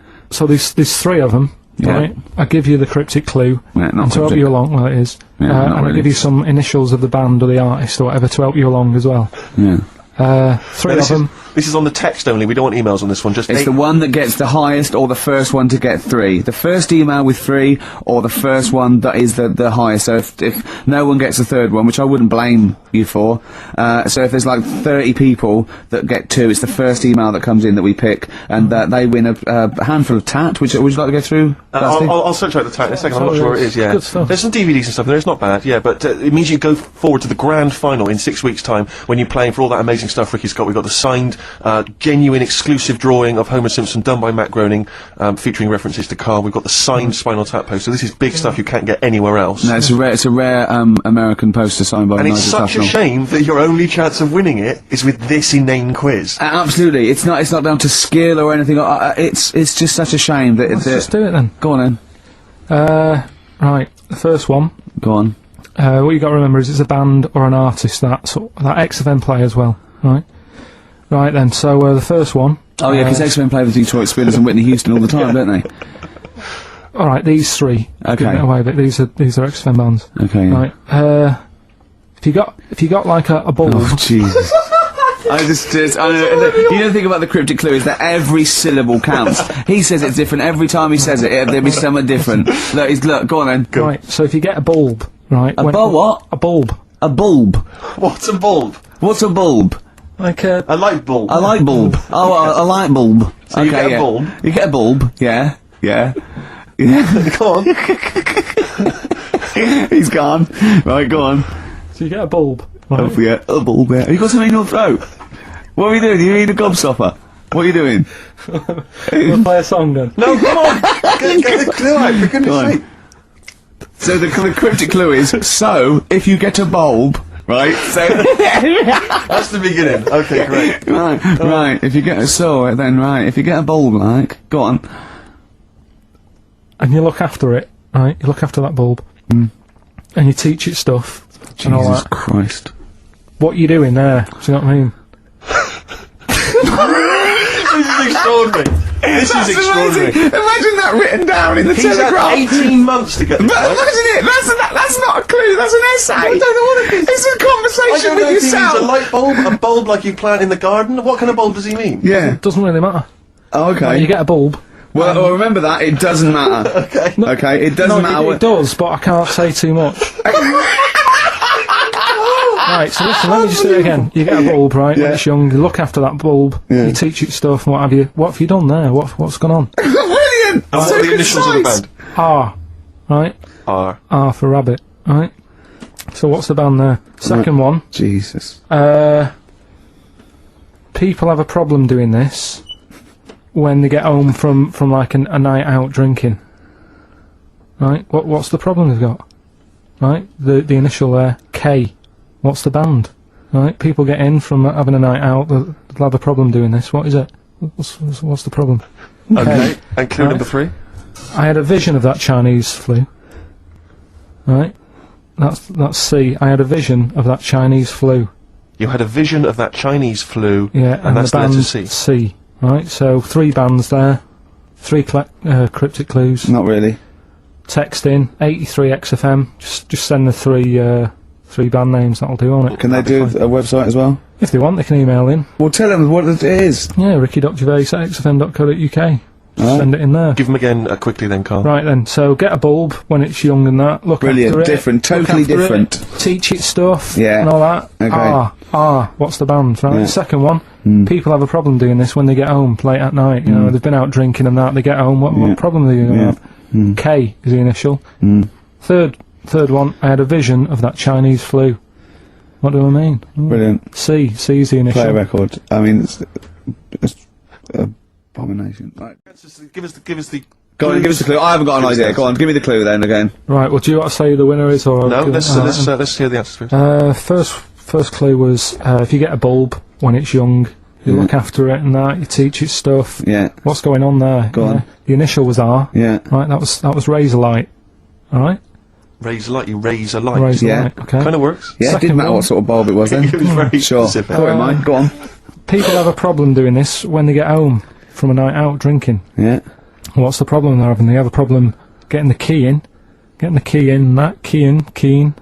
there's three of them, Yeah. right? I give you the cryptic clue, Yeah, not and to help cryptic. you along, well it is, Yeah, not and I really. give you some initials of the band or the artist or whatever to help you along as well. Yeah. Three of them. This is on the text only. We don't want emails on this one. Just It's eight- the one that gets the highest or the first one to get 3. The first email with 3 or the first one that is the highest. So if no one gets the third one, which I wouldn't blame you for, so if there's like 30 people that get 2, it's the first email that comes in that we pick, and they win a handful of tat, which would you like to go through? Dusty? I'll search out the tag in a second. I'm So not sure where it is. Yeah, good stuff. there's some DVDs and stuff in there. It's not bad. Yeah, but it means you go forward to the grand final in 6 weeks' time when you're playing for all that amazing stuff Ricky's got. We've got the signed, genuine, exclusive drawing of Homer Simpson done by Matt Groening, featuring references to Carl. We've got the signed Spinal Tap poster. This is big stuff you can't get anywhere else. No, it's a rare American poster signed by And Nigel it's such a Tufnell. shame that your only chance of winning it is with this inane quiz. Absolutely, it's not down to skill or anything. It's just such a shame that Let's just do it then. Go on then. Right, the first one. Go on. What you got to remember is it's a band or an artist that XFM play as well, right? Right then, so the first one. Oh yeah, because X-Men play with Detroit Spinners and Whitney Houston all the time, don't they? All right, these three. Okay. Giving it away, but these are XFM bands. Okay. Yeah. Right. If you got like a ball. Oh Jesus. I you know the thing about the cryptic clue is that every syllable counts. He says it's different every time he says it. There'll be something different. Look, go on then. Right. So if you get a bulb, right? A bulb what? A bulb. A bulb. What's a bulb? What's a bulb? Like a. A light bulb. A light bulb. Oh, a light bulb. So you get a yeah. bulb? You get a bulb. Yeah. Yeah. Go on. He's gone. Right, go on. So you get a bulb. Right. Oh, yeah, a bulb. Yeah. Have you got something in your throat? What are you doing? You need a gobstopper. What are you doing? We'll play a song then. No, come on. Get the clue out, for goodness Go on. sake. So the cryptic clue is, so, if you get a bulb, right, so... That's the beginning. Okay, great. right, if you get if you get a bulb, like, go on. And you look after it, right? You look after that bulb. And you teach it stuff. And all Jesus that. Christ. What you doing there? Do you know what I mean? This is extraordinary. This is extraordinary. Imagine that written down in the He's had 18 months to get this right. Imagine it! That's not a clue, that's an essay! I don't know what it is. It's a I conversation don't know with if he means yourself! a light bulb, a bulb like you plant in the garden. What kind of bulb does he mean? Yeah. It doesn't really matter. Oh, okay. You get a bulb. Well, remember that, it doesn't matter. Okay. Okay, it doesn't matter It does, but I can't say too much. Right, so listen, let me just do it again. You get a bulb, right, when it's young, you look after that bulb, you teach it stuff and what have you. What have you done there? What's gone on? Brilliant! And what are the initials of the band? R, right? R. R for rabbit, right? So what's the band there? Second one. Jesus. People have a problem doing this when they get home from like a night out drinking. Right? What's the problem they've got? Right? The initial there, K. What's the band? Right? People get in from having a night out, they'll have a problem doing this. What is it? What's the problem? Okay. And clue number 3? I had a vision of that Chinese flu. Right? That's C. I had a vision of that Chinese flu. You had a vision of that Chinese flu, Yeah, and that's the the band letter C. C. Right? So 3 bands there. 3 cryptic clues. Not really. Text in 83XFM. Just send the 3 band names. That'll do on it. Can they do a website as well? If they want, they can email in. Well, tell them what it is. Yeah, ricky.gervais@xfm.co.uk. Send it in there. Give them again quickly then, Carl. Right then, so get a bulb when it's young and that. Look Brilliant, after it. different, look totally after different. It, teach it stuff. Yeah. And all that. Okay. What's the band? Right. Yeah. Second one. People have a problem doing this when they get home late at night. You know, they've been out drinking and that. They get home. What problem are they going to have? K is the initial. Third one. I had a vision of that Chinese flu. What do I mean? Brilliant. C is the initial. Play a record. I mean, it's abomination. Right. Give us the. Go on, give us the clue. I haven't got an idea. Go on, give me the clue then again. Right. Well, do you want to say who the winner is, or No, let's hear the answers first. First clue was if you get a bulb when it's young, you look after it and that, you teach it stuff. Yeah. What's going on there? Go on. The initial was R. Yeah. Right. That was razor light. All right. Raise a light. You raise a light. Razor Yeah. light. Okay. Kind of works. Yeah, it Second didn't matter one. what sort of bulb it was then. It was very Sure. specific. Got it in mind. Go on. People have a problem doing this when they get home from a night out drinking. Yeah. What's the problem they're having? They have a problem getting the key in. That keen.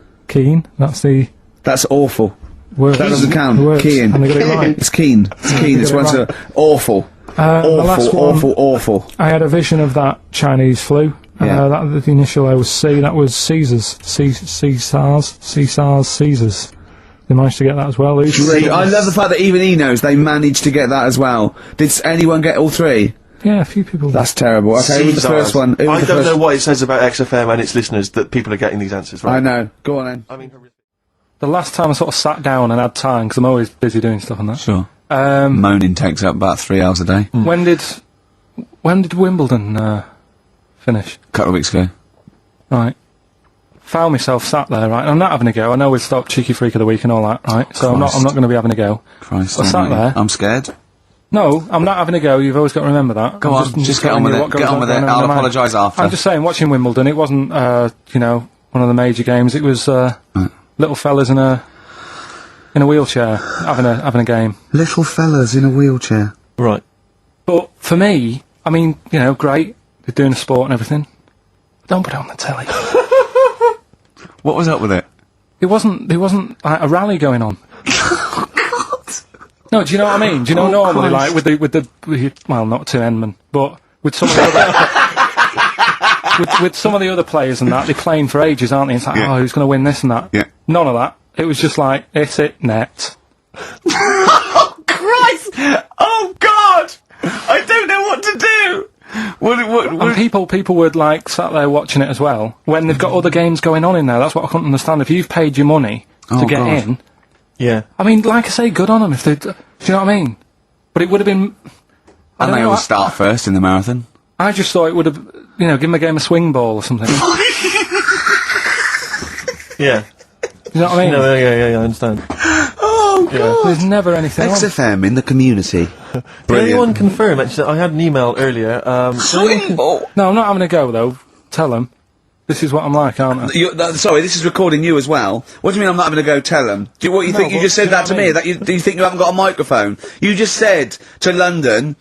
That's the That's awful. word. That doesn't count. Words, Keen. And they got it right. It's keen. It's keen. It's Got it one to awful. The last Awful, one, awful. I had a vision of that Chinese flu. Yeah. The initial I was C. That was Caesars. Caesars. They managed to get that as well. I love the fact that even he knows they managed to get that as well. Did anyone get all 3? Yeah, a few people. That's terrible. Okay, who was the first one? Who was I the don't first- know what it says about XFM and its listeners that people are getting these answers right. I know. Go on then. I mean, The last time I sort of sat down and had time, because I'm always busy doing stuff and that. Sure. Moaning takes up about 3 hours a day. When did Wimbledon finish? A couple of weeks ago. Right. Found myself sat there, right. I'm not having a go. I know we've stopped Cheeky Freak of the Week and all that, right. So I'm not going to be having a go. Christ. I sat there. I'm scared. No, I'm not having a go. You've always got to remember that. Go on, just get on with it. Get on with it. I'll apologise after. I'm just saying, watching Wimbledon, it wasn't, one of the major games. It was little fellas in a wheelchair having a game. Little fellas in a wheelchair. right. But for me, I mean, great. They're doing a sport and everything. Don't put it on the telly. What was up with it? There wasn't like a rally going on. No, do you know what I mean? Do you know normally, like with the well, not to Enman, but with some of the other with some of the other players and that, they're playing for ages, aren't they? It's like, oh, who's going to win this and that? Yeah. None of that. It was just like, hit it, net. Oh, Christ! Oh, God! I don't know what to do! And people were like sat there watching it as well when they've got other games going on in there. That's what I couldn't understand. If you've paid your money to get God. in, Yeah. I mean, like I say, good on them if they. Do you know what I mean? But it would have been. I And don't they know, all start first in the marathon. I just thought it would have, give them a game of swing ball or something. Yeah. You know what I mean? No, yeah, I understand. Oh, God! There's never anything on. XFM in the community. Can Brilliant. anyone confirm, actually, I had an email earlier, Swing ball! No, I'm not having a go, though. Tell them. This is what I'm like, aren't I? Sorry, this is recording you as well. What do you mean I'm not having to go tell them? Do you think you but just said do you know that to what I me? mean? That do you think you haven't got a microphone? You just said to London,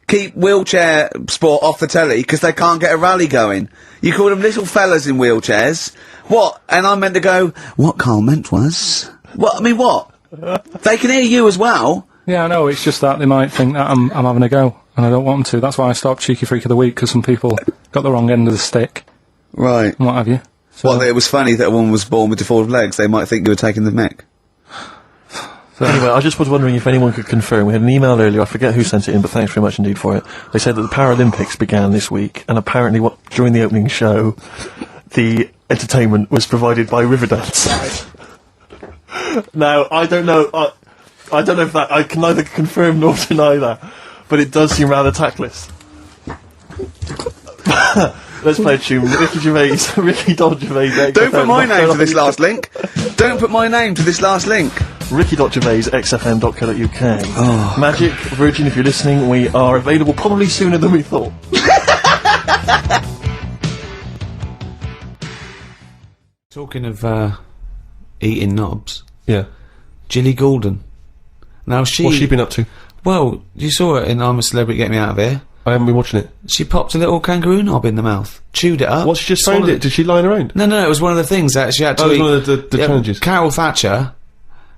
keep wheelchair sport off the telly because they can't get a rally going. You called them little fellas in wheelchairs. What? And I meant to go, what Carl meant was... What? I mean, what? They can hear you as well. Yeah, I know, it's just that they might think that I'm having a go, and I don't want them to. That's why I stopped Cheeky Freak of the Week, because some people got the wrong end of the stick, Right. and what have you. So, Well, it was funny that a woman was born with deformed legs. They might think you were taking the mick. Anyway, I just was wondering if anyone could confirm. We had an email earlier, I forget who sent it in, but thanks very much indeed for it. They said that the Paralympics began this week, and apparently during the opening show, the entertainment was provided by Riverdance. Now, I don't know if that, I can neither confirm nor deny that, but it does seem rather tactless. Let's play a tune. Ricky Gervais. Don't put my name to this last link. Don't put my name to this last link. Ricky.Gervais, xfm.co.uk. Oh. Magic, Virgin, if you're listening, we are available probably sooner than we thought. Talking of eating knobs, Yeah. Jilly Goulden. Now What's she been up to? Well, you saw it in I'm a Celebrity, Get Me Out of Here. I haven't been watching it. She popped a little kangaroo knob in the mouth, chewed it up. What, she just found it? Did she line around? No, it was one of the things that she had to Oh, it eat. was one of the challenges. Carol Thatcher,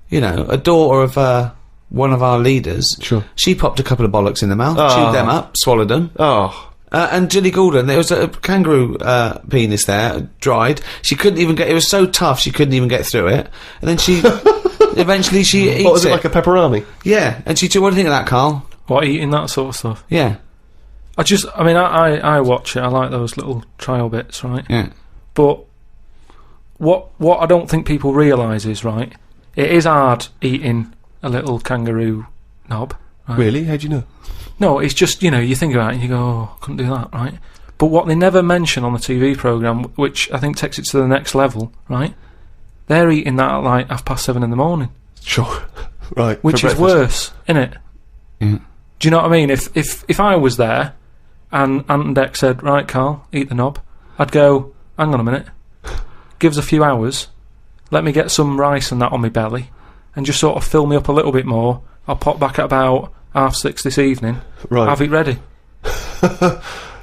you know, a daughter of one of our leaders. Sure. She popped a couple of bollocks in the mouth, chewed them up, swallowed them. Oh. And Jilly Goulden, there was a kangaroo penis there, dried. She couldn't even get. It was so tough, she couldn't even get through it. And then she, eventually, she eats What, was it like a pepperoni? Yeah, and she. What do you think of that, Carl? What, eating that sort of stuff? Yeah, I watch it, I like those little trial bits, right? yeah. But what I don't think people realise is, right, it is hard eating a little kangaroo knob. Right? Really? How do you know? No, it's just, you know, you think about it and you go, oh, I couldn't do that, right? But what they never mention on the TV programme, which I think takes it to the next level, right, they're eating that at like 7:30 in the morning. Sure. Right. Which is worse, innit? Yeah. Do you know what I mean? If I was there and Ant and Dec said, right, Carl, eat the knob, I'd go, hang on a minute, give us a few hours, let me get some rice and that on my belly, and just sort of fill me up a little bit more. I'll pop back at about 6:30 this evening, Right. have it ready.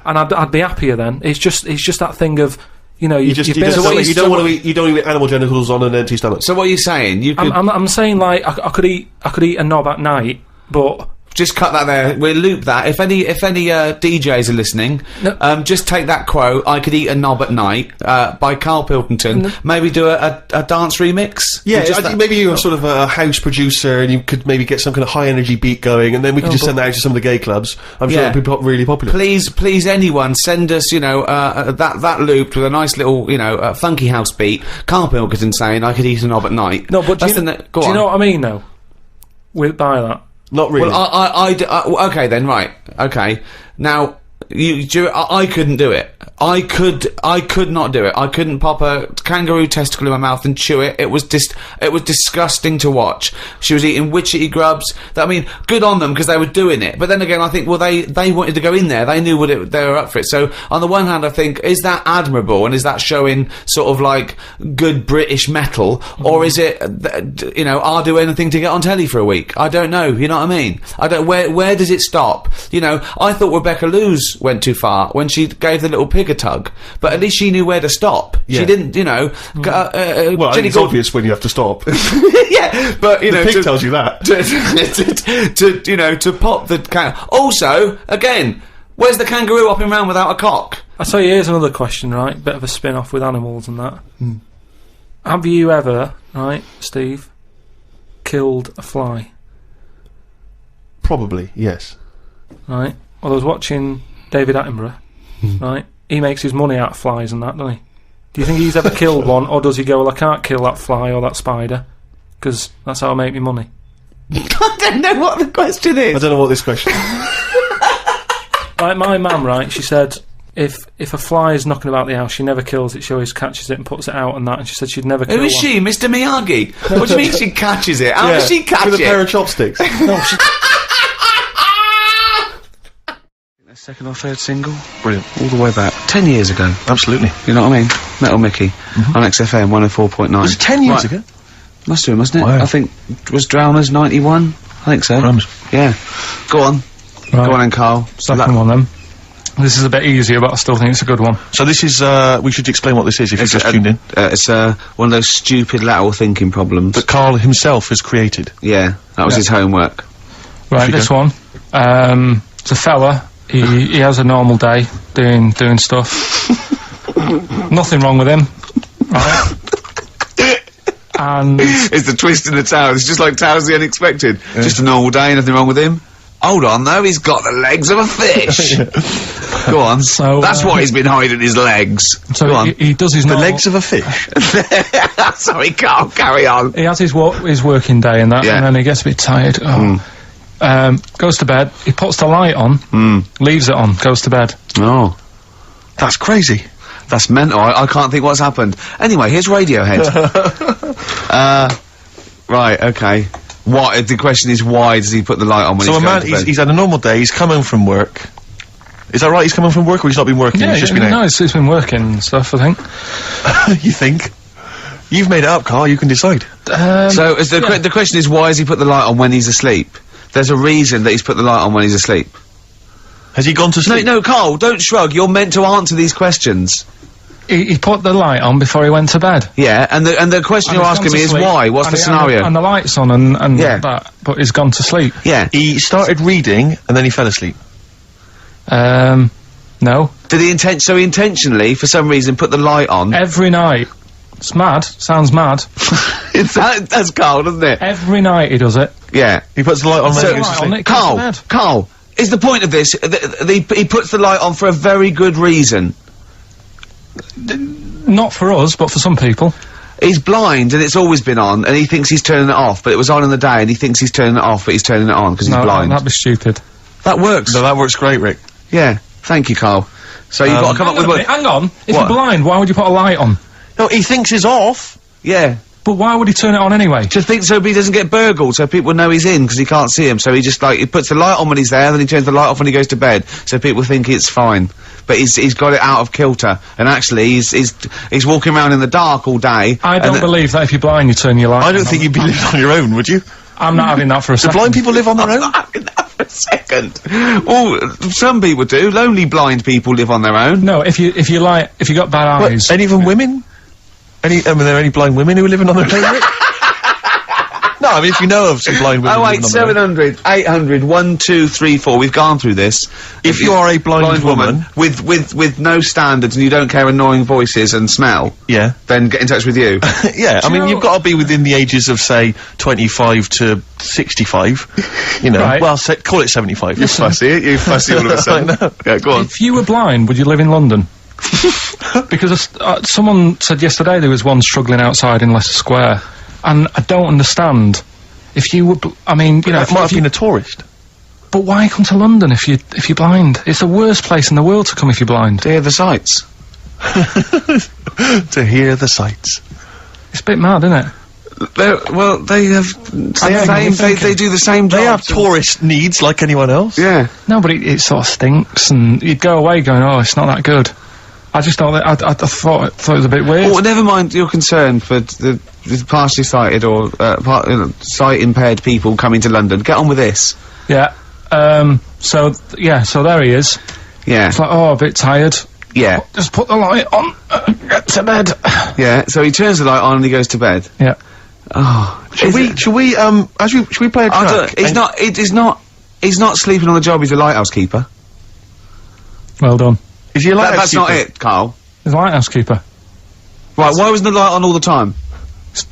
And I'd be happier then. It's just that thing of, you know, you don't want to eat animal genitals on an empty stomach. So what are you saying? You could I'm saying, like, I could eat a knob at night, but just cut that there. We'll loop that. If any DJs are listening, No. Just take that quote. I could eat a knob at night by Karl Pilkington. Maybe do a dance remix. Yeah, Just I think maybe you're sort of a house producer and you could maybe get some kind of high energy beat going, and then we could just send that out to some of the gay clubs. I'm sure it'd be really popular. Please, anyone send us, you know, that looped with a nice little, you know, funky house beat. Karl Pilkington saying I could eat a knob at night. no, but do you know what I mean though? By that. Not really. Well, okay then, right. Okay. Now, I couldn't do it. I could not do it. I couldn't pop a kangaroo testicle in my mouth and chew it. It was disgusting to watch. She was eating witchetty grubs. I mean, good on them because they were doing it. But then again, I think, well, they wanted to go in there. They knew they were up for it. So on the one hand, I think, is that admirable and is that showing sort of like good British metal, or is it, you know, I'll do anything to get on telly for a week? I don't know. You know what I mean? I don't. Where does it stop? You know, I thought Rebecca Lewis went too far when she gave the little pig a tug, but at least she knew where to stop. Yeah. She didn't, you know. Well, it's obvious when you have to stop. Yeah, but you know, the pig tells you that. To you know, to pop the Also, again, where's the kangaroo hopping around without a cock? I tell you, here's another question, right? Bit of a spin-off with animals and that. Have you ever, right, Steve, killed a fly? Probably, yes. Right. Well, I was watching David Attenborough, right? He makes his money out of flies and that, doesn't he? Do you think he's ever killed one, or does he go, well, I can't kill that fly or that spider, because that's how I make my money? I don't know what the question is. I don't know what this question is. Like my mum, right, she said, if a fly is knocking about the house, she never kills it, she always catches it and puts it out and that, and she said she'd never kill Who is one. she, Mr. Miyagi? What do you mean she catches it? How does she catch with it? a pair of chopsticks. No, she... Second or third single, brilliant, all the way back 10 years ago. Absolutely. You know what I mean? Metal Mickey on XFM 104.9. Was it 10 years ago? Must have been, mustn't it? Wow. I think was Dramas 91. I think so. Drums. Yeah. Go on. Right. Go on then, Carl. Second one then. This is a bit easier, but I still think it's a good one. So this is, we should explain what this is if you've just tuned in. It's one of those stupid lateral thinking problems. That Karl himself has created. Yeah, that was his homework. Right, this one. It's a fella. He has a normal day doing stuff. Nothing wrong with him, right? And It's the twist in the tale. It's just like Tales of the Unexpected. Just a normal day, nothing wrong with him. Hold on, though, he's got the legs of a fish. Go on. So, That's why he's been hiding his legs. so Go on. he does his The normal... legs of a fish. Sorry, Carl, carry on. He has his working day and that, Yeah. and then he gets a bit tired. Goes to bed. He puts the light on, leaves it on, goes to bed. Oh. That's crazy. That's mental. I can't think what's happened. Anyway, here's Radiohead. Right, okay. What? The question is, why does he put the light on when So he's a going man, to bed? he's had a normal day, he's come home from work. Is that right, he's come home from work, or he's not been working, he's just been out? no, it's been working and stuff, I think. You think? You've made it up, Carl, you can decide. So is the question is, why has he put the light on when he's asleep? There's a reason that he's put the light on when he's asleep. Has he gone to sleep? No, Carl, don't shrug. You're meant to answer these questions. He put the light on before he went to bed. Yeah, and the question And you're he's asking gone me to is sleep, why? What's and the he- scenario? And the light's on and Yeah. that, but he's gone to sleep. Yeah. He started reading, and then he fell asleep. No. Did he intentionally, for some reason, put the light on? Every night. It's mad. Sounds mad. That's Carl, doesn't it? Every night he does it. Yeah. He puts the light on when So- he goes to Light on, sleep. it goes to Carl, bed. Carl, is the point of this, he puts the light on for a very good reason. Not for us, but for some people. He's blind and it's always been on, and he thinks he's turning it off, but it was on in the day, and he thinks he's turning it off, but he's turning it on because he's No, blind. that'd be stupid. That works. No, that works great, Rick. Yeah. Thank you, Carl. So you've got to come up with what? Hang on. If What? you're blind, why would you put a light on? No, he thinks it's off. Yeah. But why would he turn it on anyway? Just think so he doesn't get burgled, so people know he's in because he can't see him. So he just he puts the light on when he's there, then he turns the light off when he goes to bed, so people think it's fine. But he's got it out of kilter, and actually he's walking around in the dark all day. I don't believe that if you're blind, you turn your light on. I don't think you'd be living on your own, would you? I'm not having that for a Do second. blind people live on their own? For a second. Well, some people do. Lonely blind people live on their own. No, if you got bad eyes. Any of them women? Are there any blind women who are living on their own? Rick? No, I mean, if you know of some blind women Oh living wait, on their own. 700, 800, 1234. We've gone through this. If you are a blind woman- with no standards and you don't care annoying voices and smell, Yeah. then get in touch with you. Yeah, I you mean, know- you've got to be within the ages of, say, 25 to 65. You know, Right. well, call it 75. You fussy, you fussy all of a sudden. I know. Yeah, go on. If you were blind, would you live in London? Because someone said yesterday there was one struggling outside in Leicester Square, and I don't understand. If you were, I mean, you know, That might have been a tourist. but why come to London if you're blind? It's the worst place in the world to come if you're blind. To hear the sights. To hear the sights. It's a bit mad, isn't it? Well, they have they do the same job. They have tourist needs like anyone else. Yeah. No, but it sort of stinks, and you'd go away going, "Oh, it's not that good." I just thought that I thought it was a bit weird. Well, never mind your concern for the partially sighted or sight impaired people coming to London. Get on with this. Yeah. So there he is. Yeah. It's like, oh, a bit tired. Yeah. Just put the light on. Get to bed. Yeah. So he turns the light on and he goes to bed. Yeah. Oh. Should we play a track? He's not sleeping on the job. He's a lighthouse keeper. Well done. Is he a lighthouse That's not keeper? it, Carl. He's a lighthouse keeper. Right. Why wasn't the light on all the time?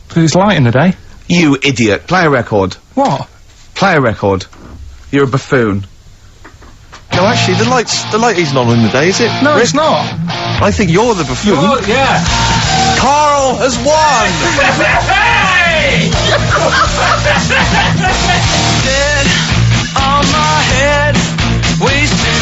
Because it's light in the day. You idiot. Play a record. What? Play a record. You're a buffoon. No, actually, the light isn't on in the day, is it? No, Rick? it's not. I think you're the buffoon. Yeah. Carl has won! Dead on my head, wasted